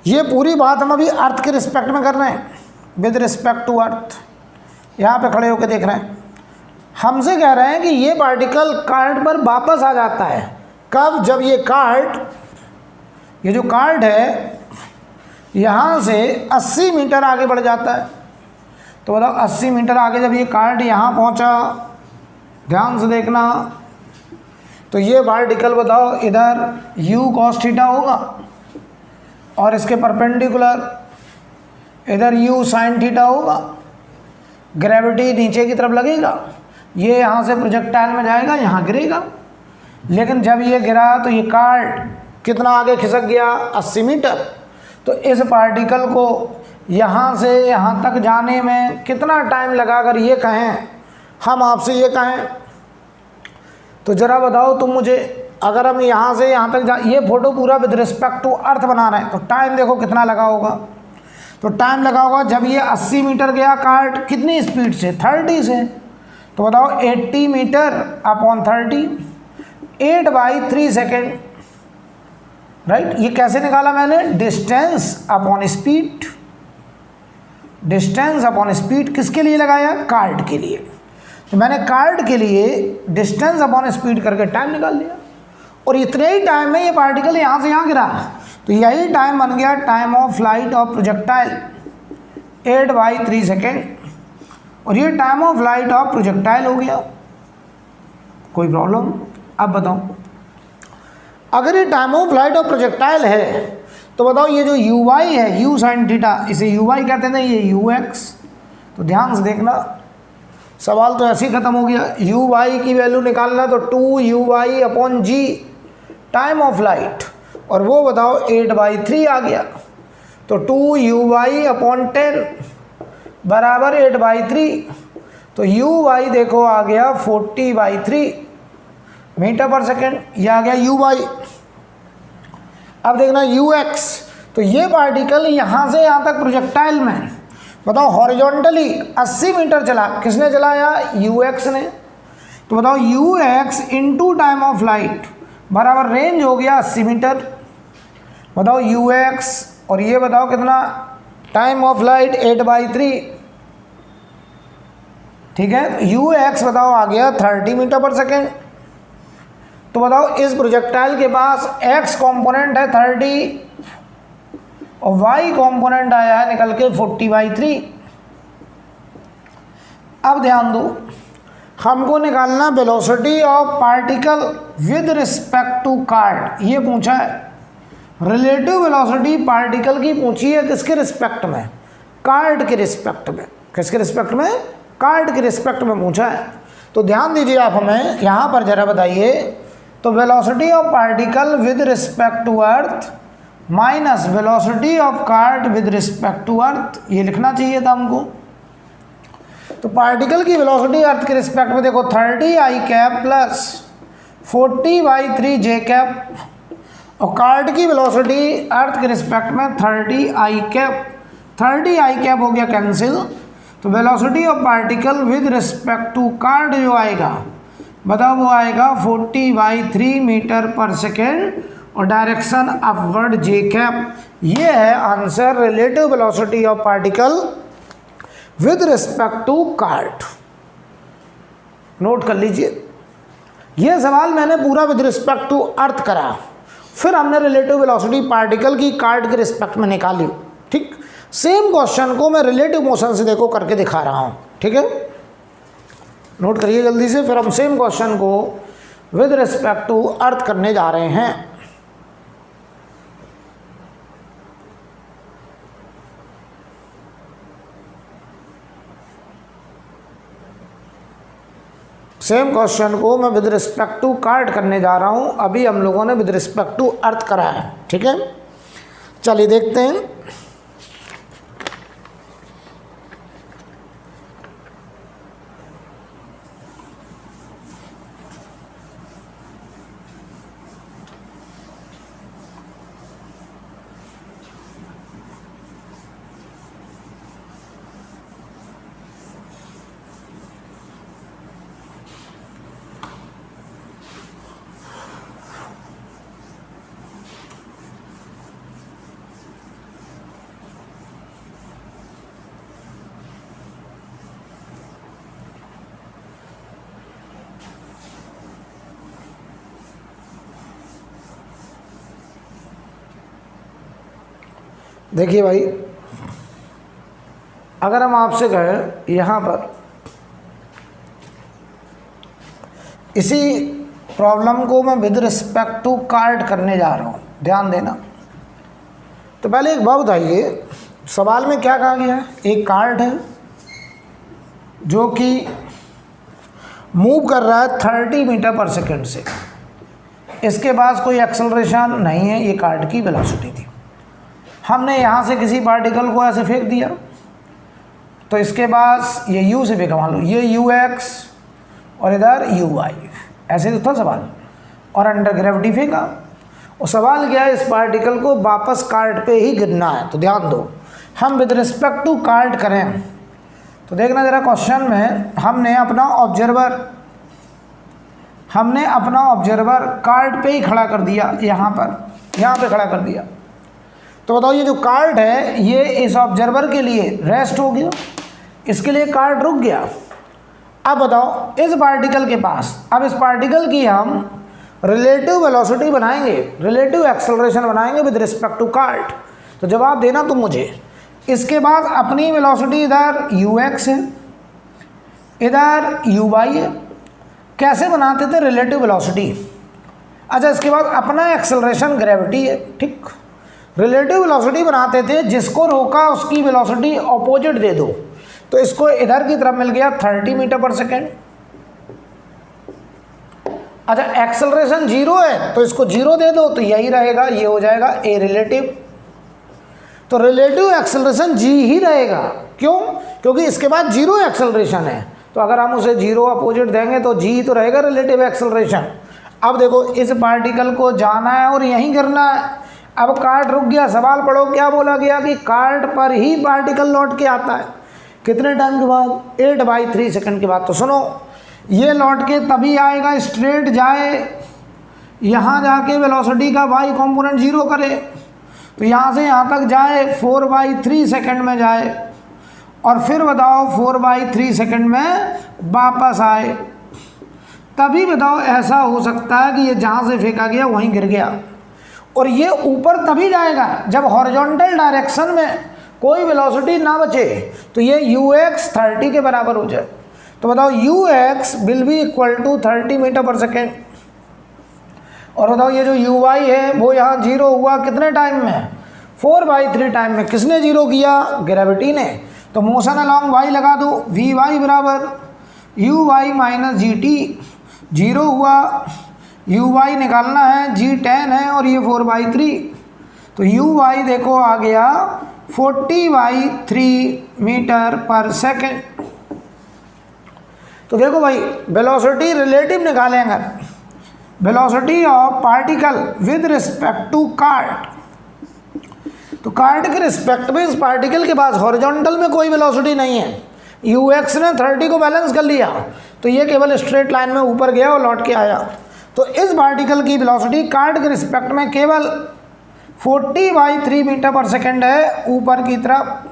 ये पूरी बात हम अभी अर्थ के रिस्पेक्ट में कर रहे हैं, विद रिस्पेक्ट टू अर्थ, यहाँ पे खड़े होकर देख रहे हैं। हमसे कह रहे हैं कि ये पार्टिकल कार्ट पर वापस आ जाता है, कब, जब ये कार्ट, ये जो कार्ट है यहाँ से 80 मीटर आगे बढ़ जाता है। तो बताओ 80 मीटर आगे जब ये कार्ट यहाँ पहुँचा, ध्यान से देखना, तो ये पार्टिकल बताओ इधर u cos थीटा होगा और इसके परपेंडिकुलर इधर u sin थीटा होगा, ग्रेविटी नीचे की तरफ लगेगा, ये यहाँ से प्रोजेक्टाइल में जाएगा, यहाँ गिरेगा। लेकिन जब ये गिरा तो ये कार्ट कितना आगे खिसक गया, 80 मीटर। तो इस पार्टिकल को यहाँ से यहाँ तक जाने में कितना टाइम लगा, अगर ये कहें, हम आपसे ये कहें, तो ज़रा बताओ तुम मुझे, अगर हम यहाँ से यहाँ तक ये फ़ोटो पूरा विद रिस्पेक्ट टू अर्थ बना रहे हैं, तो टाइम देखो कितना लगा होगा। तो टाइम लगा होगा जब ये 80 मीटर गया कार्ट, कितनी स्पीड से, 30 से। तो बताओ 80 मीटर अपॉन 30, 8/3 सेकेंड, राइट। ये कैसे निकाला मैंने, distance upon speed, distance upon speed किसके लिए लगाया, कार्ट के लिए। तो मैंने कार्ट के लिए डिस्टेंस अपॉन स्पीड करके टाइम निकाल लिया, और इतने ही टाइम में ये पार्टिकल यहाँ से यहाँ गिरा, तो यही टाइम बन गया time of flight of projectile, 8/3 second, और ये time of flight of projectile हो गया। कोई प्रॉब्लम? अब बताओ, अगर ये time of flight of projectile है तो बताओ ये जो यू वाई है, यू साइन थीटा, इसे यू वाई कहते हैं, ये यू एक्स। तो ध्यान से देखना, सवाल तो ऐसे ही ख़त्म हो गया। यू वाई की वैल्यू निकालना तो 2u(y) upon g time of light, और वो बताओ 8/3 आ गया। तो 2u(y) अपॉन 10 बराबर 8/3। तो u(y) देखो आ गया 40/3 मीटर पर सेकेंड, ये आ गया u(y). अब देखना ux, तो ये पार्टिकल यहाँ से यहाँ तक प्रोजेक्टाइल में बताओ हॉरिजॉन्टली 80 मीटर चला, किसने चलाया, ux ने। तो बताओ ux into time of light बराबर रेंज हो गया 80 मीटर। बताओ ux, और ये बताओ कितना, टाइम ऑफ लाइट 8/3, ठीक है। ux बताओ आ गया 30 मीटर पर सेकेंड। तो बताओ इस प्रोजेक्टाइल के पास x कंपोनेंट है 30 और y कंपोनेंट आया है निकल के 40/3। अब ध्यान दो, हमको निकालना velocity of particle with respect to cart, ये पूछा है। रिलेटिव वेलोसिटी पार्टिकल की पूछी है, किसके रिस्पेक्ट में, कार्ट के रिस्पेक्ट में। किसके रिस्पेक्ट में, कार्ट के रिस्पेक्ट में पूछा है। तो ध्यान दीजिए आप, हमें यहाँ पर जरा बताइए, तो velocity of particle with respect to earth minus velocity of cart with respect to earth, ये लिखना चाहिए था हमको। तो पार्टिकल की वेलोसिटी अर्थ के रिस्पेक्ट में देखो 30i कैप प्लस 40/3 जे कैप और कार्ड की वेलोसिटी अर्थ के रिस्पेक्ट में 30 आई कैप। 30 आई कैप हो गया कैंसिल, तो velocity of particle with respect to cart जो आएगा बताओ वो आएगा 40/3 मीटर पर सेकेंड और डायरेक्शन अपवर्ड जे कैप। ये है answer, relative velocity of particle with respect to cart. Note कर लीजिए, ये सवाल मैंने पूरा विद रिस्पेक्ट टू अर्थ करा, फिर हमने रिलेटिव वेलोसिटी पार्टिकल की कार्ड के रिस्पेक्ट में निकाली। ठीक, सेम क्वेश्चन को मैं रिलेटिव मोशन से देखो करके दिखा रहा हूँ। ठीक है, नोट करिए जल्दी से, फिर हम सेम क्वेश्चन को विद रिस्पेक्ट टू अर्थ करने जा रहे हैं। सेम क्वेश्चन को मैं विद रिस्पेक्ट टू कार्ड करने जा रहा हूँ, अभी हम लोगों ने विद रिस्पेक्ट टू अर्थ करा है। ठीक है, चलिए देखते हैं। देखिए भाई, अगर हम आपसे कहें यहाँ पर इसी प्रॉब्लम को मैं विद रिस्पेक्ट टू कार्ड करने जा रहा हूँ, ध्यान देना। तो पहले एक बात बताइए, सवाल में क्या कहा गया है? एक कार्ड है जो कि मूव कर रहा है 30 मीटर पर सेकेंड से, इसके पास कोई एक्सेलरेशन नहीं है, ये कार्ड की वेलोसिटी थी। हमने यहाँ से किसी पार्टिकल को ऐसे फेंक दिया, तो इसके पास ये u से फेंका, मान लो ये ux और इधर uy, ऐसे तो था सवाल, और अंडर ग्रेविटी फेंका। और सवाल क्या है, इस पार्टिकल को वापस कार्ड पे ही गिरना है। तो ध्यान दो, हम विद रिस्पेक्ट टू कार्ड करें तो देखना ज़रा क्वेश्चन में हमने अपना ऑब्जर्वर कार्ड पे ही खड़ा कर दिया, यहाँ पे खड़ा कर दिया। तो बताओ ये जो कार्ड है ये इस ऑब्जर्वर के लिए रेस्ट हो गया, इसके लिए कार्ड रुक गया। अब बताओ इस पार्टिकल के पास, अब इस पार्टिकल की हम रिलेटिव वेलोसिटी बनाएंगे, रिलेटिव एक्सेलरेशन बनाएंगे विद रिस्पेक्ट टू कार्ड। तो जवाब देना तुम मुझे। इसके बाद अपनी वेलोसिटी इधर ux है, इधर uy है। कैसे बनाते थे रिलेटिव वेलोसिटी? अच्छा, इसके बाद अपना एक्सेलरेशन ग्रेविटी है। ठीक, रिलेटिव वेलोसिटी बनाते थे, जिसको रोका उसकी वेलोसिटी ऑपोजिट दे दो। तो इसको इधर की तरफ मिल गया 30 मीटर पर सेकेंड। अच्छा, एक्सेलरेशन 0 है तो इसको 0 दे दो, तो यही रहेगा, ये हो जाएगा ए रिलेटिव। तो रिलेटिव एक्सेलरेशन g ही रहेगा। क्यों? क्योंकि इसके बाद 0 एक्सेलरेशन है, तो अगर हम उसे 0 अपोजिट देंगे तो g तो रहेगा रिलेटिव एक्सेलरेशन। अब देखो, इस पार्टिकल को जाना है और यहीं गिरना है। अब कार्ड रुक गया, सवाल पढ़ो क्या बोला गया कि कार्ड पर ही पार्टिकल लौट के आता है। कितने टाइम के बाद? 8/3 सेकंड के बाद। तो सुनो, ये लौट के तभी आएगा, स्ट्रेट जाए, यहाँ जाके वेलोसिटी का y कंपोनेंट 0 करे, तो यहाँ से यहाँ तक जाए, 4/3 सेकंड में जाए, और फिर बताओ 4/3 सेकंड में वापस आए। तभी बताओ ऐसा हो सकता है कि ये जहाँ से फेंका गया वहीं गिर गया। और ये ऊपर तभी जाएगा जब हॉरिजॉन्टल डायरेक्शन में कोई वेलोसिटी ना बचे, तो ये ux 30 के बराबर हो जाए। तो बताओ ux will be equal to 30 metre per second. और बताओ ये जो uy है वो यहाँ 0 हुआ कितने टाइम में? 4/3 टाइम में। किसने 0 किया? ग्रेविटी ने। तो मोशन अलॉन्ग y लगा दो, vy बराबर uy माइनस gt। 0 हुआ, uy निकालना है, g 10 है और ये 4/3, तो uy देखो आ गया 40/3 मीटर पर सेकेंड। तो देखो भाई, वेलोसिटी रिलेटिव निकालेंगे, velocity of particle with respect to cart. तो कार्ट के रिस्पेक्ट में इस पार्टिकल के पास हॉरिजॉन्टल में कोई वेलोसिटी नहीं है। ux ने 30 को बैलेंस कर लिया तो ये केवल स्ट्रेट लाइन में ऊपर गया और लौट के आया। तो इस पार्टिकल की वेलोसिटी कार्ट के रिस्पेक्ट में केवल 40/3 मीटर पर सेकेंड है ऊपर की तरफ,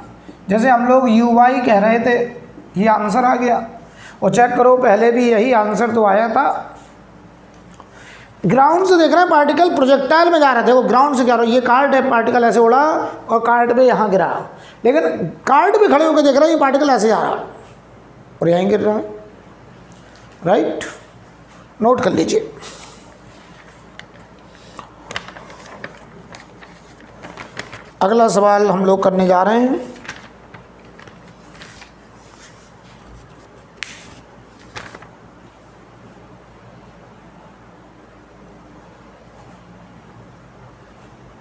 जैसे हम लोग uy कह रहे थे। ये आंसर आ गया। और चेक करो पहले भी यही आंसर तो आया था। ग्राउंड से देख रहे हैं पार्टिकल प्रोजेक्टाइल में जा रहे थे, वो ग्राउंड से कह रहा हूँ, ये कार्ट है, पार्टिकल ऐसे उड़ा और कार्ट पे यहाँ गिरा, लेकिन कार्ट पे खड़े होकर देख रहे हैं ये पार्टिकल ऐसे जा रहा है और यहीं गिर रहा है। राइट, नोट कर लीजिए। अगला सवाल हम लोग करने जा रहे हैं।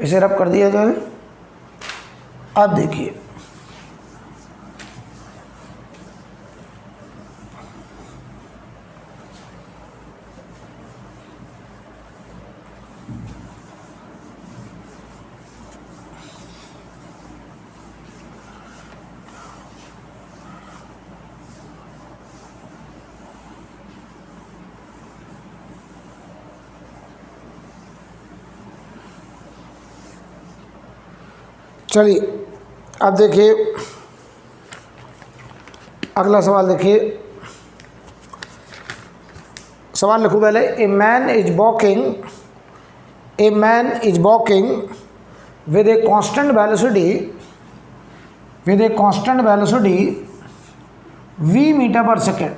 इसे रब कर दिया जाए। अब देखिए, चलिए अब देखिए अगला सवाल। देखिए सवाल लिखो पहले। A man is walking with a constant velocity v metre per second.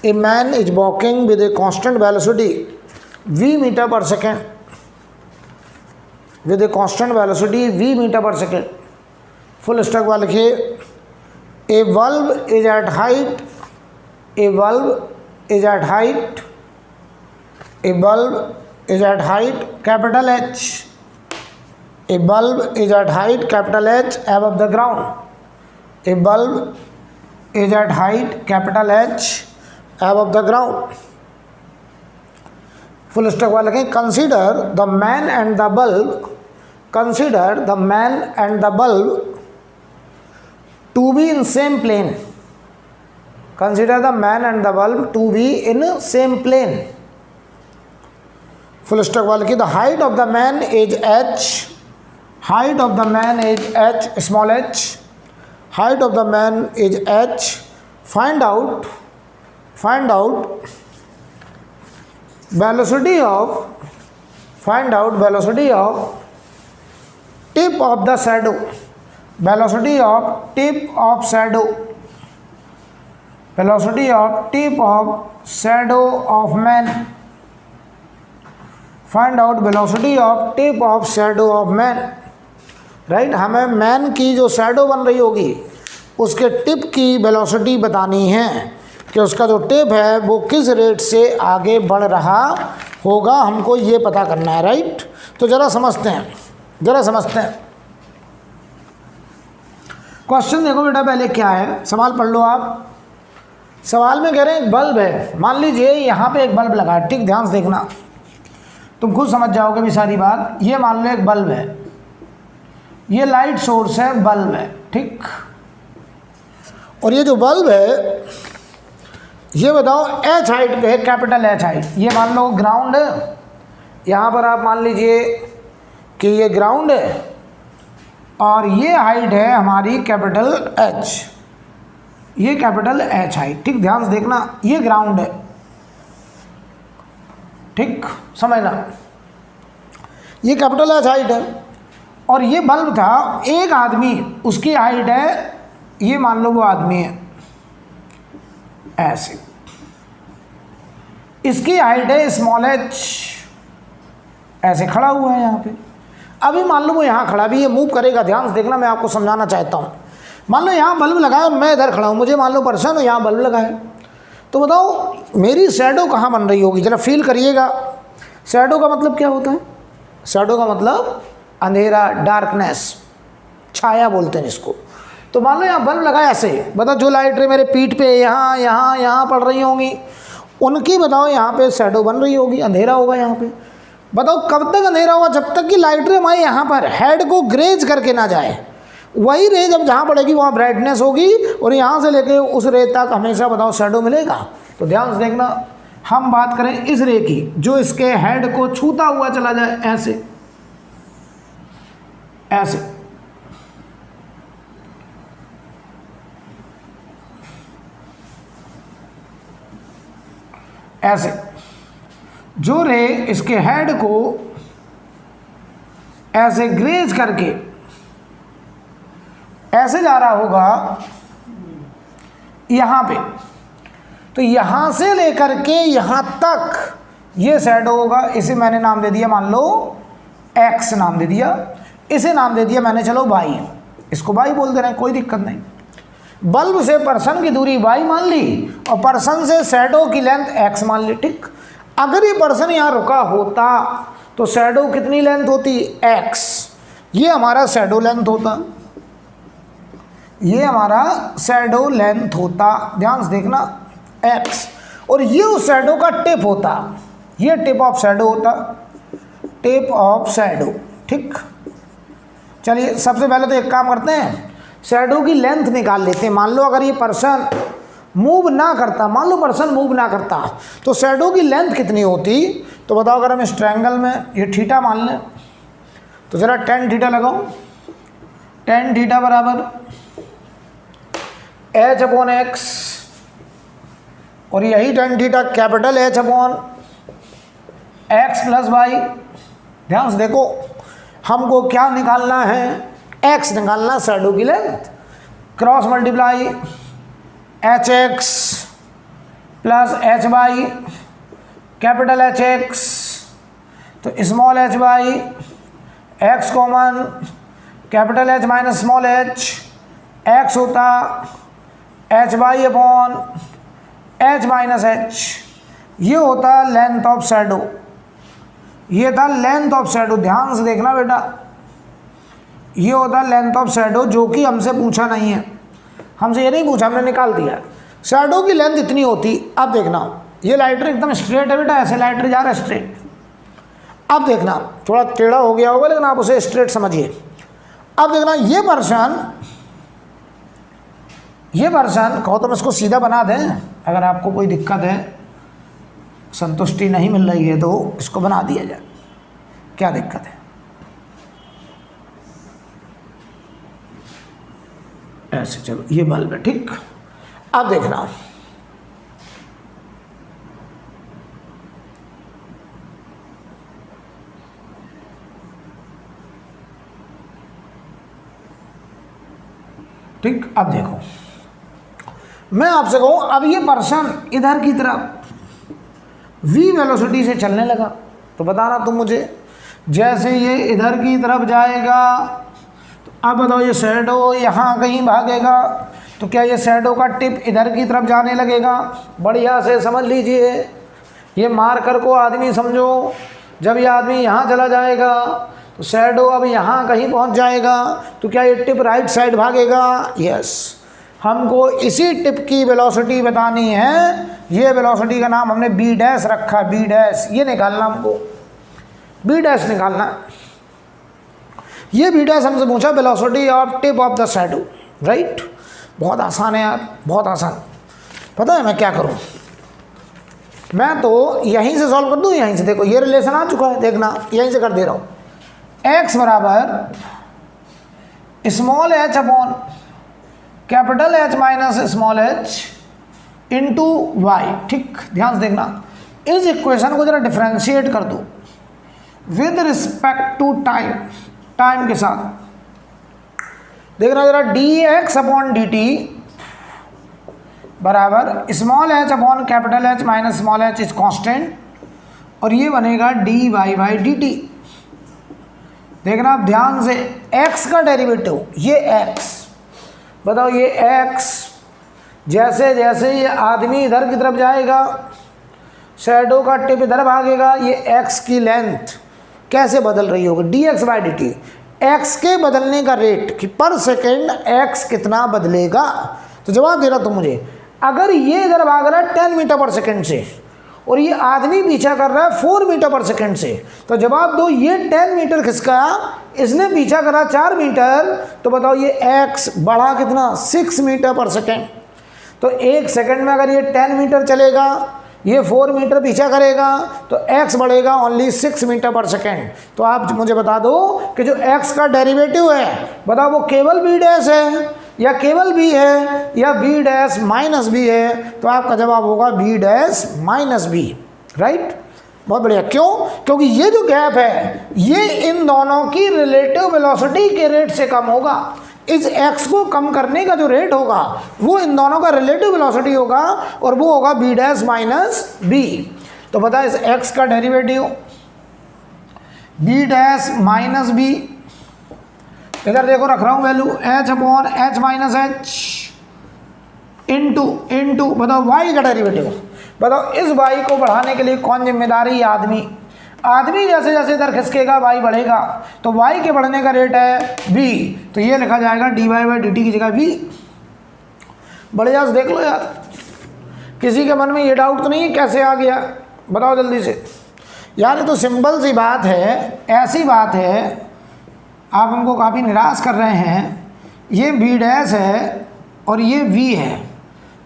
A man is walking with a constant velocity v metre per second, with a constant velocity v meter per second। Full stop वाले लिखिए। A bulb is at height capital H। A bulb is at height capital H above the ground। A bulb is at height capital H above the ground। Full stop वाले लिखें। Consider the man and the bulb to be in same plane। Consider the man and the bulb to be in same plane। Full stop वाले की। The height of the man is h, small h, height of the man is h। Find out velocity of tip of the shadow। velocity of tip of shadow of man। find out velocity of tip of shadow of man। Right, हमें man की जो shadow बन रही होगी उसके tip की velocity बतानी है कि उसका जो टिप है वो किस रेट से आगे बढ़ रहा होगा, हमको ये पता करना है। राइट, तो ज़रा समझते हैं। क्वेश्चन देखो बेटा, पहले क्या है, सवाल पढ़ लो आप। सवाल में कह रहे हैं एक बल्ब है, मान लीजिए यहाँ पे एक बल्ब लगा है। ठीक, ध्यान से देखना, तुम खुद समझ जाओगे भी सारी बात। ये मान लो एक बल्ब है, ये लाइट सोर्स है, बल्ब है। ठीक, और ये जो बल्ब है ये बताओ h हाइट पे है, कैपिटल H हाइट। ये मान लो ग्राउंड है, यहाँ पर आप मान लीजिए कि ये ग्राउंड है और ये हाइट है हमारी कैपिटल H, ये कैपिटल H हाइट। ठीक, ध्यान से देखना, ये ग्राउंड है। ठीक, समझना, ये कैपिटल H हाइट है और ये बल्ब था। एक आदमी, उसकी हाइट है, ये मान लो वो आदमी है ऐसे, इसकी हाइट है स्मॉल h, ऐसे खड़ा हुआ है यहाँ पे। अभी मान लो वो यहाँ खड़ा भी है, मूव करेगा। ध्यान से देखना, मैं आपको समझाना चाहता हूँ। मान लो यहाँ बल्ब लगा है और मैं इधर खड़ा हूँ, मुझे मान लो परेशान हो, यहाँ बल्ब लगा है, तो बताओ मेरी शैडो कहाँ बन रही होगी, जरा फील करिएगा। शैडो का मतलब क्या होता है? शैडो का मतलब अंधेरा, डार्कनेस, छाया बोलते हैं इसको। तो मान लो यहाँ बल्ब लगा ऐसे, बताओ जो लाइट रे मेरे पीठ पे यहाँ यहाँ यहाँ पड़ रही होंगी उनकी बताओ यहाँ पे शैडो बन रही होगी, अंधेरा होगा यहाँ पे। बताओ कब तक अंधेरा होगा? जब तक कि लाइट रे हमारे यहाँ पर हेड को ग्रेज करके ना जाए। वही रे जब जहाँ पड़ेगी वहाँ ब्राइटनेस होगी और यहाँ से लेके उस रे तक हमेशा बताओ शैडो मिलेगा। तो ध्यान से देखना, हम बात करें इस रे की जो इसके हेड को छूता हुआ चला जाए, ऐसे ऐसे ऐसे, जो रे इसके हेड को ऐसे ग्रेज करके ऐसे जा रहा होगा यहाँ पे, तो यहाँ से लेकर के यहाँ तक ये शैडो होगा। इसे मैंने नाम दे दिया, मान लो x नाम दे दिया, इसे नाम दे दिया मैंने चलो y, इसको y बोल दे रहे हैं, कोई दिक्कत नहीं। बल्ब से पर्सन की दूरी y मान ली और पर्सन से शैडो की लेंथ x मान ली, ठीक। अगर ये पर्सन यहाँ रुका होता तो शैडो कितनी लेंथ होती? x। ये हमारा शैडो लेंथ होता, ये हमारा शैडो लेंथ होता, ध्यान से देखना x। और ये उस शैडो का टिप होता, ये टिप ऑफ शैडो होता, टिप ऑफ शैडो, ठीक। चलिए सबसे पहले तो एक काम करते हैं, शैडो की लेंथ निकाल लेते हैं। मान लो अगर ये पर्सन मूव ना करता, मान लो पर्सन मूव ना करता तो शैडो की लेंथ कितनी होती? तो बताओ, अगर हम इस ट्रायंगल में ये थीटा मान लें तो ज़रा tan थीटा लगाओ। tan थीटा बराबर h/x, और यही tan theta capital H/x + y। ध्यान से देखो, हमको क्या निकालना है? x निकालना, शैडो की length. Cross multiply hx + hy, capital Hx, तो small hy, x common, capital H minus small h, x होता hy/h माइनस h, ये होता लेंथ ऑफ शैडो, ये था लेंथ ऑफ शैडो। ध्यान से देखना बेटा, ये होता लेंथ ऑफ शैडो, जो कि हमसे पूछा नहीं है, हमसे ये नहीं पूछा, हमने निकाल दिया। शैडो की लेंथ इतनी होती। अब देखना, ये लाइटर एकदम स्ट्रेट है बेटा, ऐसे लाइटर जा रहा है स्ट्रेट। अब देखना थोड़ा टेढ़ा हो गया होगा, लेकिन आप उसे स्ट्रेट समझिए। अब देखना, ये पर्सन कहो तो मैं इसको सीधा बना दें, अगर आपको कोई दिक्कत है, संतुष्टि नहीं मिल रही है तो इसको बना दिया जाए, क्या दिक्कत है? ऐसे, चलो ये बल्ब है, ठीक। अब देखना, ठीक। अब देखो, मैं आपसे कहूं, अब ये पर्सन इधर की तरफ v वेलोसिटी से चलने लगा, तो बताना तुम मुझे, जैसे ये इधर की तरफ जाएगा, तो अब बताओ ये शैडो यहाँ कहीं भागेगा, तो क्या ये शैडो का टिप इधर की तरफ जाने लगेगा? बढ़िया से समझ लीजिए, ये मार्कर को आदमी समझो। जब ये आदमी यहाँ चला जाएगा तो शैडो अब यहाँ कहीं पहुँच जाएगा, तो क्या ये टिप राइट साइड भागेगा? यस। हमको इसी टिप की वेलोसिटी बतानी है, ये वेलोसिटी का नाम हमने b डैश रखा, b डैश, ये निकालना हमको, b डैश निकालना। ये b डैश हमसे पूछा velocity of tip of the shadow, right. बहुत आसान है यार, बहुत आसान। पता है मैं क्या करूं? मैं तो यहीं से सॉल्व कर दूं, यहीं से। देखो ये रिलेशन आ चुका है, देखना यहीं से कर दे रहा हूं। x बराबर small h upon capital H minus small h into y, ठीक। ध्यान से देखना, इस इक्वेशन को जरा डिफ्रेंशिएट कर दो with respect to time, time के साथ। देखना जरा, dx अपॉन dt बराबर small h upon capital H minus small h is constant, और ये बनेगा dy/dt। देखना आप ध्यान से, x का डेरिवेटिव ये x, बताओ ये x, जैसे जैसे ये आदमी इधर की तरफ जाएगा, शैडो का टिप इधर भागेगा, ये x की लेंथ कैसे बदल रही होगी? dx/dt, x के बदलने का रेट कि पर सेकेंड x कितना बदलेगा। तो जवाब दे रहा तुम मुझे, अगर ये इधर भाग रहा है 10 मीटर पर सेकेंड से, और ये आदमी पीछा कर रहा है 4 मीटर पर सेकंड से। तो जवाब दो, ये 10 मीटर खिसका, इसने पीछा करा 4 मीटर, तो बताओ ये x बढ़ा कितना 6 मीटर पर सेकंड। तो 1 सेकंड में अगर ये 10 मीटर चलेगा, ये 4 मीटर पीछा करेगा, तो x बढ़ेगा ओनली 6 मीटर पर सेकंड। तो आप मुझे बता दो कि जो x का डेरिवेटिव है, बताओ वो केवल b डैश है या केवल b है या b डैश माइनस b है। तो आपका जवाब होगा b dash minus b, right. बहुत बढ़िया। क्यों? क्योंकि ये जो गैप है ये इन दोनों की रिलेटिव वेलोसिटी के रेट से कम होगा। इस x को कम करने का जो रेट होगा वो इन दोनों का रिलेटिव वेलोसिटी होगा और वो होगा b डैश माइनस b। तो बता इस x का derivative b dash minus b, इधर देखो रख रहा हूँ value h upon h minus h into बताओ y का डेरिवेटिव। बताओ इस y को बढ़ाने के लिए कौन जिम्मेदारी? आदमी जैसे जैसे इधर खिसकेगा y बढ़ेगा, तो y के बढ़ने का रेट है b, तो ये लिखा जाएगा dy बाई dt की जगह b। बढ़िया से देख लो यार, किसी के मन में ये डाउट तो नहीं है कैसे आ गया? बताओ जल्दी से यार। ये तो सिंपल सी बात है, ऐसी बात है, आप हमको काफ़ी निराश कर रहे हैं। ये b डैश है और ये v है,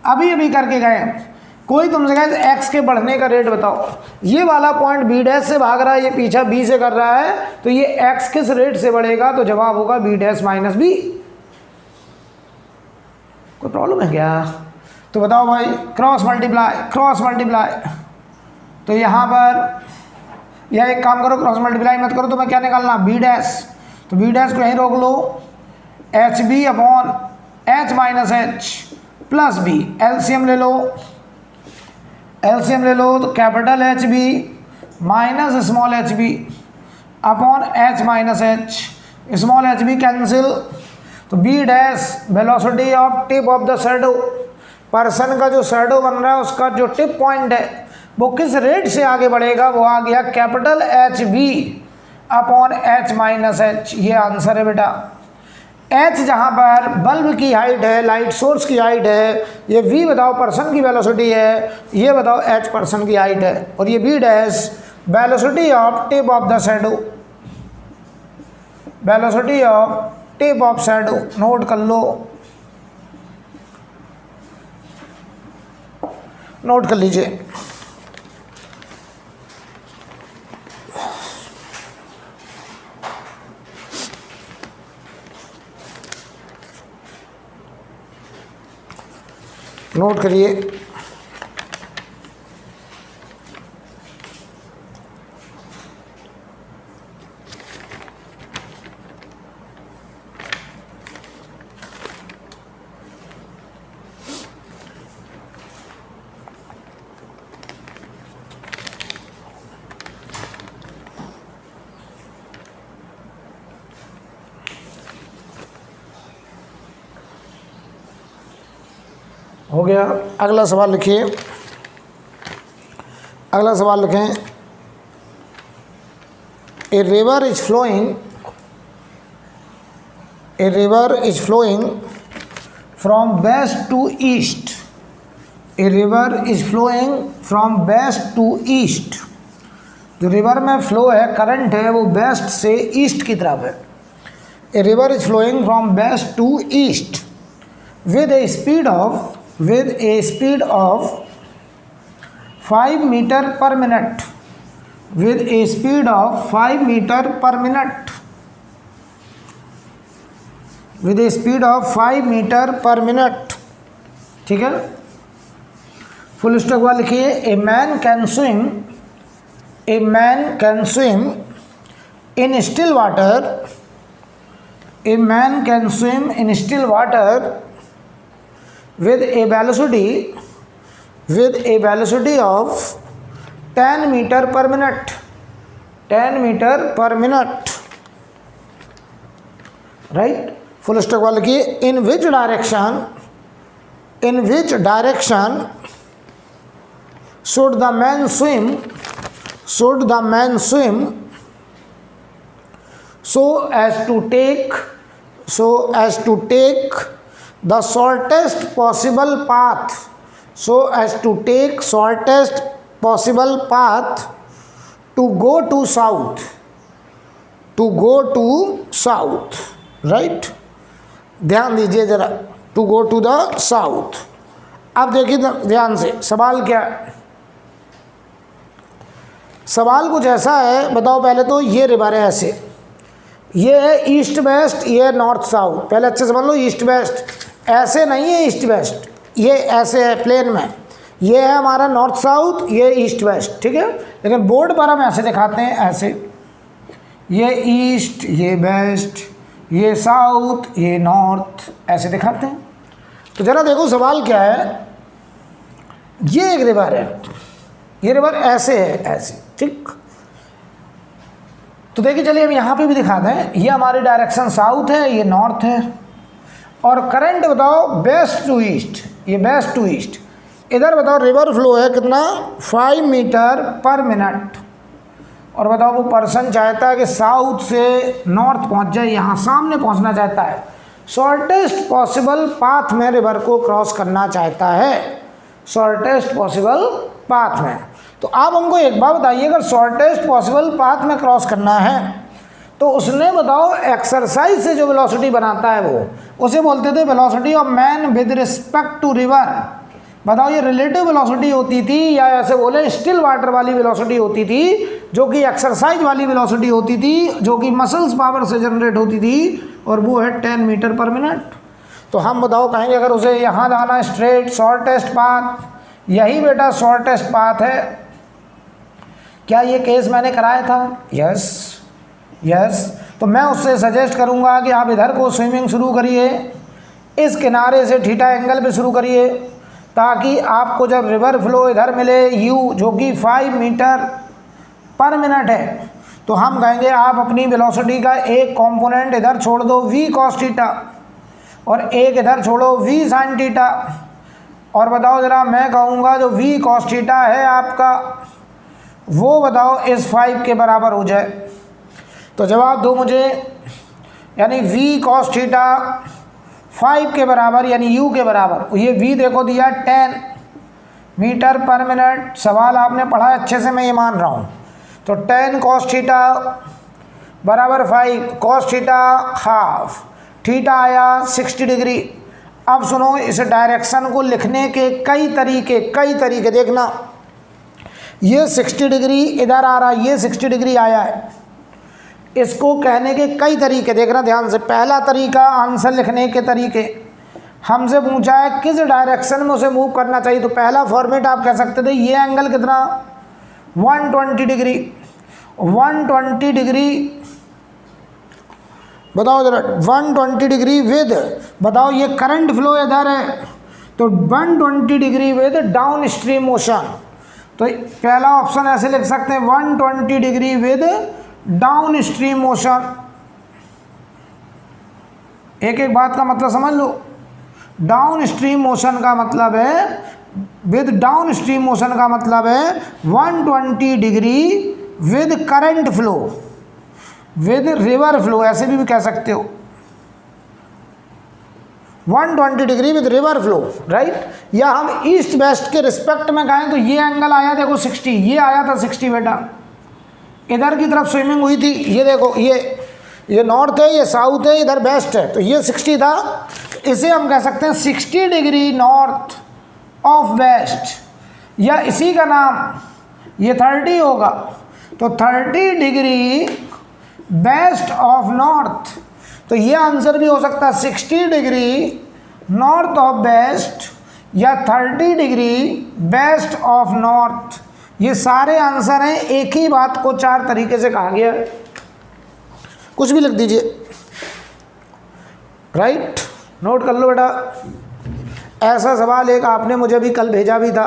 अभी अभी करके गए। कोई तुमसे कहे x के बढ़ने का रेट बताओ, ये वाला पॉइंट b डैश से भाग रहा है, ये पीछा b से कर रहा है, तो ये x किस रेट से बढ़ेगा? तो जवाब होगा b डैश माइनस b। कोई प्रॉब्लम है क्या? तो बताओ भाई, क्रॉस मल्टीप्लाई। तो यहाँ पर या एक काम करो, क्रॉस मल्टीप्लाई मत करो, तो मैं क्या निकालना? b dash. तो b डैश को यहीं रोक लो, H B upon h minus h plus b। LCM ले लो, तो capital H B minus small H B upon h minus h, small H B cancel. तो b dash velocity of tip of the shadow, person का जो shadow बन रहा है उसका जो टिप पॉइंट है वो किस रेट से आगे बढ़ेगा? वो आ गया capital H B upon h minus h। ये आंसर है बेटा। h जहाँ पर बल्ब की हाइट है, लाइट सोर्स की हाइट है, ये v बताओ पर्सन की वेलोसिटी है, ये बताओ h पर्सन की हाइट है, और ये b dash velocity of tip of the shadow, velocity of tip of shadow. Note कर लो, नोट कर लीजिए। नोट करिए। हो गया। अगला सवाल लिखिए। अगला सवाल लिखें, a river is flowing from west to east. A river is flowing from west to east. जो रिवर में फ्लो है, करंट है, वो वेस्ट से ईस्ट की तरफ है। A river is flowing from west to east with a speed of 5 meter per minute, with a speed of 5 meter per minute, with a speed of 5 meter per minute। ठीक है, full stop वाला लिखिए। A man can swim in still water, a man can swim in still water with a velocity of 10 meter per minute, 10 meter per minute, right। Full stop वाले की in which direction should the man swim so as to take the shortest possible path, so as to take shortest possible path to go to south, right. ध्यान दीजिए जरा, to go to the south. अब देखिए ध्यान से सवाल क्या है। सवाल कुछ ऐसा है, बताओ पहले तो ये रिवर है ऐसे, ये है ईस्ट वेस्ट, ये है नॉर्थ साउथ। पहले अच्छे समझ लो, ईस्ट वेस्ट ऐसे नहीं है, ईस्ट वेस्ट ये ऐसे है प्लेन में, ये है हमारा नॉर्थ साउथ, ये ईस्ट वेस्ट, ठीक है। लेकिन बोर्ड पर हम ऐसे दिखाते हैं, ऐसे, ये ईस्ट, ये वेस्ट, ये साउथ, ये नॉर्थ, ऐसे दिखाते हैं। तो जरा देखो सवाल क्या है। ये एक रिवर है, ये रिवर ऐसे है, ऐसे, ठीक। तो देखिए चलिए हम यहाँ पे भी दिखाते हैं। ये हमारी डायरेक्शन साउथ है, ये नॉर्थ है, और करंट बताओ वेस्ट टू ईस्ट, ये वेस्ट टू ईस्ट। इधर बताओ रिवर फ्लो है कितना, 5 मीटर पर मिनट। और बताओ वो पर्सन चाहता है कि साउथ से नॉर्थ पहुँच जाए, यहाँ सामने पहुँचना चाहता है, शॉर्टेस्ट पॉसिबल पाथ में रिवर को क्रॉस करना चाहता है, शॉर्टेस्ट पॉसिबल पाथ में। तो आप हमको एक बात बताइए, अगर शॉर्टेस्ट पॉसिबल पाथ में क्रॉस करना है तो उसने बताओ एक्सरसाइज से जो वेलोसिटी बनाता है वो उसे बोलते थे velocity of man with respect to river. बताओ ये रिलेटिव वेलोसिटी होती थी, या ऐसे बोले स्टिल वाटर वाली वेलोसिटी होती थी, जो कि एक्सरसाइज वाली वेलोसिटी होती थी, जो कि मसल्स पावर से जनरेट होती थी, और वो है 10 मीटर पर मिनट। तो हम बताओ कहेंगे अगर उसे यहाँ जाना स्ट्रेट, शॉर्टेस्ट पाथ, यही बेटा शॉर्टेस्ट पाथ है। क्या ये केस मैंने कराया था? यस। तो मैं उससे सजेस्ट करूँगा कि आप इधर को स्विमिंग शुरू करिए, इस किनारे से थीटा एंगल पे शुरू करिए, ताकि आपको जब रिवर फ्लो इधर मिले यू, जो कि 5 मीटर पर मिनट है, तो हम कहेंगे आप अपनी वेलोसिटी का एक कंपोनेंट इधर छोड़ दो v cos थीटा, और एक इधर छोड़ो v sin थीटा। और बताओ ज़रा, मैं कहूँगा जो v cos थीटा है आपका, वो बताओ इस 5 के बराबर हो जाए। तो जवाब दो मुझे, यानी v cos थीटा 5 के बराबर, यानी u के बराबर। ये v देखो दिया 10 मीटर पर मिनट। सवाल आपने पढ़ा अच्छे से, मैं ये मान रहा हूँ। तो 10 cos थीटा बराबर 5, cos थीटा हाफ, थीटा आया 60 डिग्री। अब सुनो, इस डायरेक्शन को लिखने के कई तरीके देखना। ये 60 डिग्री इधर आ रहा है, ये 60 डिग्री आया है, इसको कहने के कई तरीके देखना ध्यान से। पहला तरीका, आंसर लिखने के तरीके, हमसे पूछा है किस डायरेक्शन में उसे मूव करना चाहिए। तो पहला फॉर्मेट आप कह सकते थे, ये एंगल कितना, 120 डिग्री, 120 डिग्री, बताओ जरा, 120 डिग्री विद, बताओ ये करंट फ्लो इधर है, तो 120 degree with down stream motion. तो पहला ऑप्शन ऐसे लिख सकते हैं, 120 degree with down stream motion. एक एक बात का मतलब समझ लो। डाउन स्ट्रीम मोशन का मतलब है, विद डाउन स्ट्रीम मोशन का मतलब है 120 degree with current flow, with river flow, ऐसे भी कह सकते हो, 120 degree with river flow, right. या हम ईस्ट वेस्ट के रिस्पेक्ट में कहें तो ये एंगल आया देखो 60, ये आया था 60 बेटा, इधर की तरफ स्विमिंग हुई थी, ये देखो, ये नॉर्थ है, ये साउथ है, इधर वेस्ट है, तो ये 60 था। इसे हम कह सकते हैं 60 डिग्री नॉर्थ ऑफ वेस्ट, या इसी का नाम ये 30 होगा, तो 30 डिग्री वेस्ट ऑफ नॉर्थ। तो ये आंसर भी हो सकता है 60 डिग्री नॉर्थ ऑफ वेस्ट, या 30 डिग्री वेस्ट ऑफ नॉर्थ। ये सारे आंसर हैं, एक ही बात को 4 तरीके से कहा गया है। कुछ भी लिख दीजिए, राइट, नोट कर लो बेटा। ऐसा सवाल एक आपने मुझे भी कल भेजा भी था,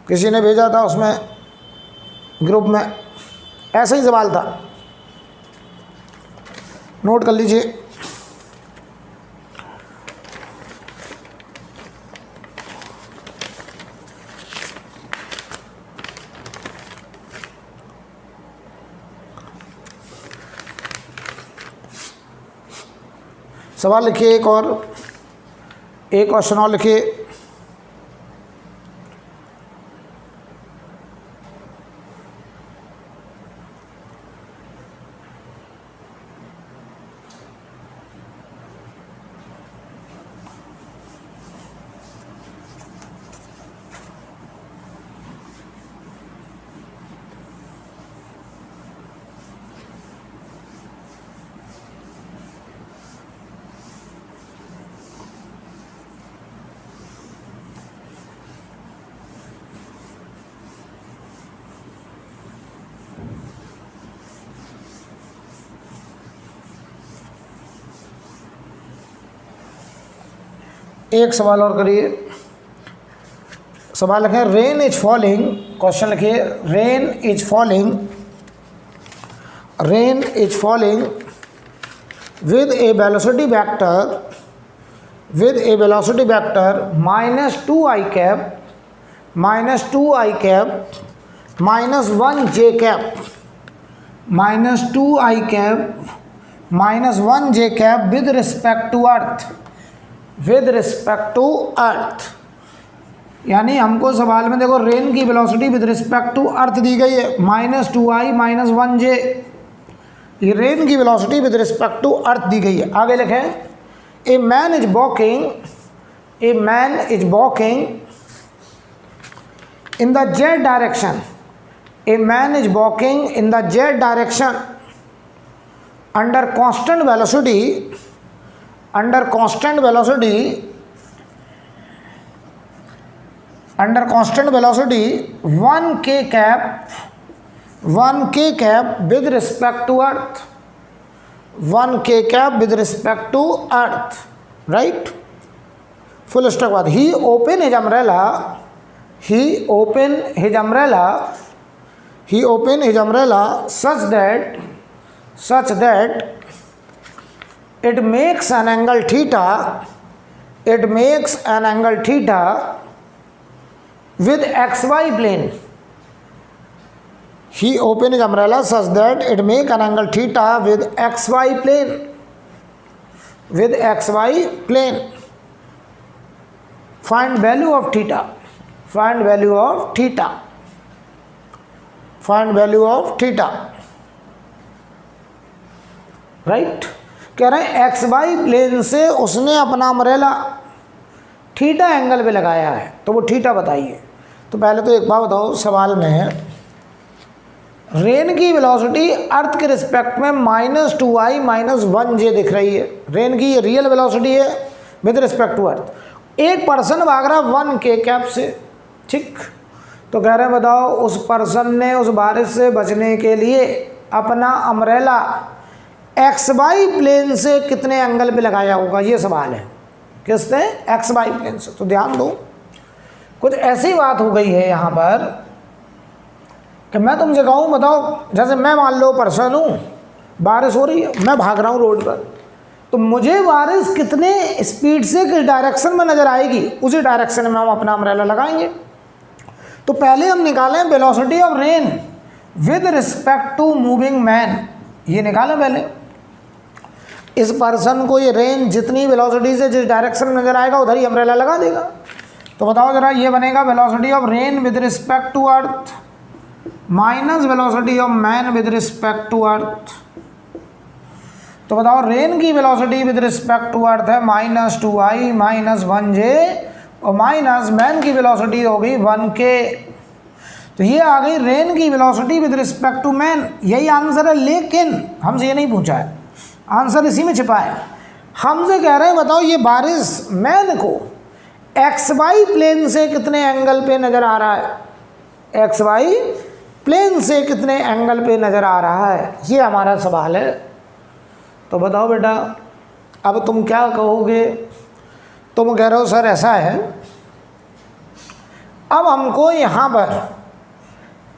किसी ने भेजा था उसमें ग्रुप में, ऐसा ही सवाल था, नोट कर लीजिए। सवाल लिखिए, एक क्वेश्चन और लिखिए। एक सवाल और करिए। सवाल लिखें रेन इज फॉलिंग, क्वेश्चन लिखिए rain is falling with a velocity vector minus 2i cap minus 1 j cap minus 2i cap minus 1 j cap with respect to earth। यानी हमको सवाल में देखो रेन की velocity with respect to earth दी गई है -2i - 1j, ये रेन की velocity with respect to earth दी गई है। आगे लिखें a man is walking in the Z direction, a man is walking in the Z direction under constant velocity 1k cap with respect to earth, 1k cap with respect to earth, right? Full stop बाद he open his umbrella such that it makes an angle theta with xy plane। He open his umbrella such that it make an angle theta with xy plane। Find value of theta। Right, कह रहे हैं xy plane से उसने अपना umbrella theta angle पे लगाया है, तो वो थीटा बताइए। तो पहले तो एक बात बताओ, सवाल में रेन की वेलोसिटी अर्थ के रिस्पेक्ट में -2i - 1j दिख रही है। रेन की ये रियल वेलोसिटी है विद रिस्पेक्ट टू अर्थ। एक पर्सन भाग रहा 1k कैप से, ठीक। तो कह रहे हैं बताओ उस पर्सन ने उस बारिश से बचने के लिए अपना अम्ब्रेला xy प्लेन से कितने एंगल पे लगाया होगा, ये सवाल है। किसने? xy प्लेन से। तो ध्यान दो, कुछ ऐसी बात हो गई है यहाँ पर कि मैं तुमसे कहूँ बताओ, जैसे मैं मान लो पर्सन हूँ, बारिश हो रही है, मैं भाग रहा हूँ रोड पर, तो मुझे बारिश कितने स्पीड से किस डायरेक्शन में नज़र आएगी, उसी डायरेक्शन में हम अपना अम्ब्रेला लगाएंगे। तो पहले हम निकालें velocity of rain with respect to moving man, ये निकालें पहले। इस पर्सन को ये रेन जितनी वेलोसिटी से जिस डायरेक्शन में नज़र आएगा उधर ही अम्ब्रेला लगा देगा। तो बताओ ज़रा, ये बनेगा velocity of rain with respect to earth minus velocity of man with respect to earth. तो बताओ रेन की velocity with respect to earth है -2i - 1j और माइनस मैन की वेलोसिटी होगी 1k। तो ये आ गई रेन की velocity with respect to man, यही आंसर है। लेकिन हमसे ये नहीं पूछा है, आंसर इसी में छिपा है। हमसे कह रहे हैं बताओ ये बारिश मैन को xy प्लेन से कितने एंगल पे नज़र आ रहा है, xy प्लेन से कितने एंगल पे नज़र आ रहा है, ये हमारा सवाल है। तो बताओ बेटा, अब तुम क्या कहोगे? तुम कह रहे हो सर ऐसा है, अब हमको यहाँ पर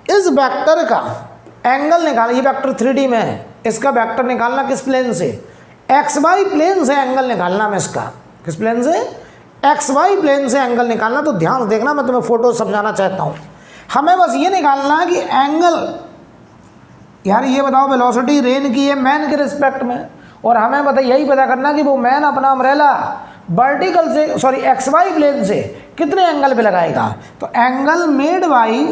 इस वेक्टर का एंगल निकालना, ये वेक्टर 3D में है, इसका वेक्टर निकालना किस प्लेन से? xy प्लेन से एंगल निकालना है इसका। किस प्लेन से? xy प्लेन से एंगल निकालना। तो ध्यान से देखना, मैं तुम्हें फोटो समझाना चाहता हूँ। हमें बस ये निकालना है कि एंगल, यार ये बताओ वेलोसिटी रेन की है मैन के रिस्पेक्ट में, और हमें यही पता करना कि वो मैन अपना अम्ब्रेला वर्टिकल से, सॉरी xy प्लेन से कितने एंगल पे लगाएगा। तो angle made by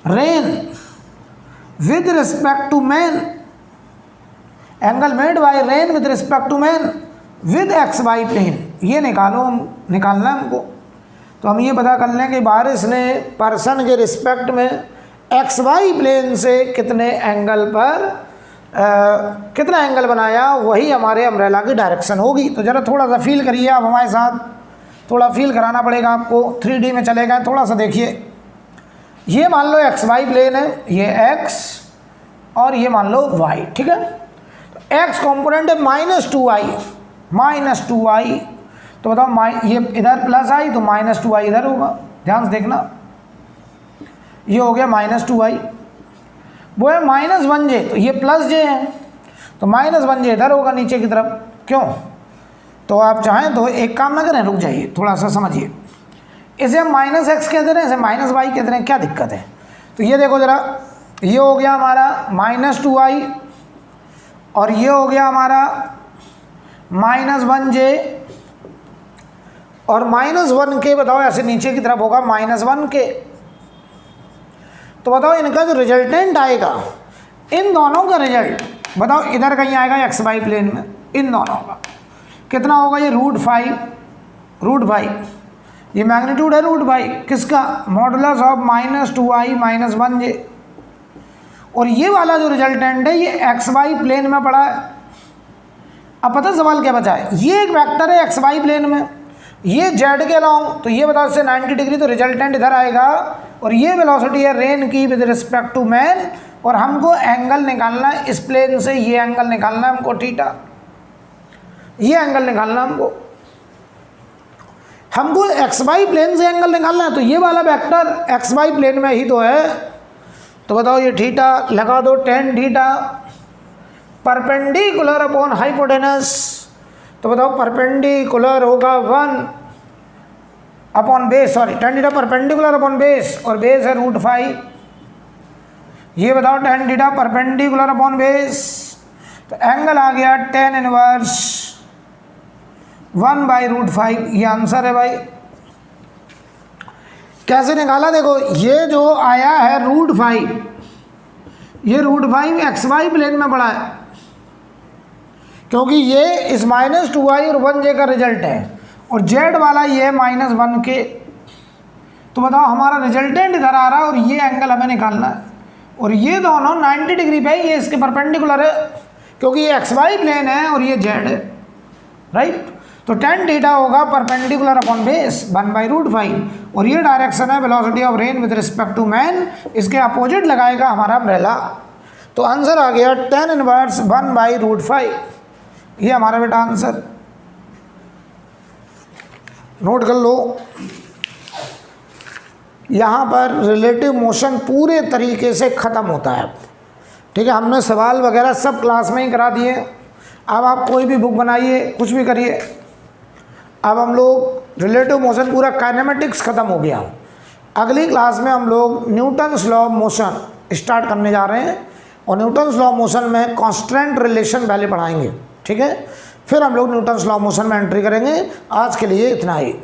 rain with respect to man, angle made by rain with respect to man with xy plane, ये निकालना है हमको। तो हम ये पता कर लें कि बारिश ने पर्सन के रिस्पेक्ट में xy प्लेन से कितने एंगल पर कितना एंगल बनाया, वही हमारे अम्ब्रेला की डायरेक्शन होगी। तो ज़रा थोड़ा सा फील करिए आप हमारे साथ, थोड़ा फील कराना पड़ेगा आपको। 3D में चले गए, थोड़ा सा देखिए। ये मान लो xy प्लेन है, ये x और ये मान लो y, ठीक है। तो x कंपोनेंट है -2i, -2i, तो बताओ ये इधर प्लस आई तो -2i इधर होगा, ध्यान से देखना, ये हो गया -2i, वो है -1j, तो ये प्लस j है, तो -1j इधर होगा नीचे की तरफ। क्यों? तो आप चाहें तो एक काम ना करें, रुक जाइए थोड़ा सा समझिए, इसे हम -x कह दे रहे हैं, इसे -y कह दे रहे हैं, क्या दिक्कत है? तो ये देखो ज़रा, ये हो गया हमारा -2i और ये हो गया हमारा -1j, और -1k बताओ ऐसे नीचे की तरफ होगा -1k। तो बताओ इनका जो रिजल्टेंट आएगा, इन दोनों का रिजल्ट बताओ इधर कहीं आएगा xy प्लेन में, इन दोनों का कितना होगा? ये √5, ये मैग्नीट्यूड है √5 किसका? मॉडुलस ऑफ -2i -1j, और ये वाला जो रिजल्टेंट है ये xy प्लेन में पड़ा है। अब पता सवाल क्या बचा है? ये एक वेक्टर है xy प्लेन में, ये z के अलोंग, तो ये बताओ इससे 90 डिग्री, तो रिजल्टेंट इधर आएगा, और ये वेलोसिटी है रेन की विद रिस्पेक्ट टू मैन, और हमको एंगल निकालना है इस प्लेन से, ये एंगल निकालना है हमको थीटा, ये एंगल निकालना हमको xy प्लेन से एंगल निकालना है, तो ये वाला वेक्टर xy प्लेन में ही तो है। तो बताओ ये थीटा लगा दो, tan theta perpendicular upon hypotenuse, तो बताओ परपेंडिकुलर होगा 1 upon base, sorry tan theta perpendicular upon base, और बेस है √5, ये बताओ tan theta perpendicular upon base, तो एंगल आ गया tan इनवर्स 1/√5, ये आंसर है भाई। कैसे निकाला? देखो ये जो आया है √5, ये √5 xy प्लेन में पड़ा है, क्योंकि ये इस -2i और 1j का रिजल्ट है, और z वाला ये -1k। तो बताओ हमारा रिजल्टेंट इधर आ रहा है और ये एंगल हमें निकालना है, और ये दोनों 90 डिग्री पे, ये इसके परपेंडिकुलर है, क्योंकि ये xy प्लेन है और ये z है, राइट। तो tan थीटा होगा परपेंडिकुलर अपॉन बेस 1/√5, और ये डायरेक्शन है velocity of rain with respect to man, इसके अपोजिट लगाएगा हमारा अम्ब्रेला। तो आंसर आ गया tan इनवर्स 1/√5, ये हमारा बेटा आंसर। नोट कर लो, यहाँ पर रिलेटिव मोशन पूरे तरीके से ख़त्म होता है, ठीक है। हमने सवाल वगैरह सब क्लास में ही करा दिए, अब आप कोई भी बुक बनाइए, कुछ भी करिए। अब हम लोग रिलेटिव मोशन पूरा काइनेमेटिक्स ख़त्म हो गया। अगली क्लास में हम लोग Newton's law of motion start करने जा रहे हैं, और न्यूटन्स लॉ ऑफ मोशन में कांस्टेंट रिलेशन पहले पढ़ाएंगे, ठीक है। फिर हम लोग न्यूटन्स लॉ ऑफ मोशन में एंट्री करेंगे। आज के लिए इतना ही।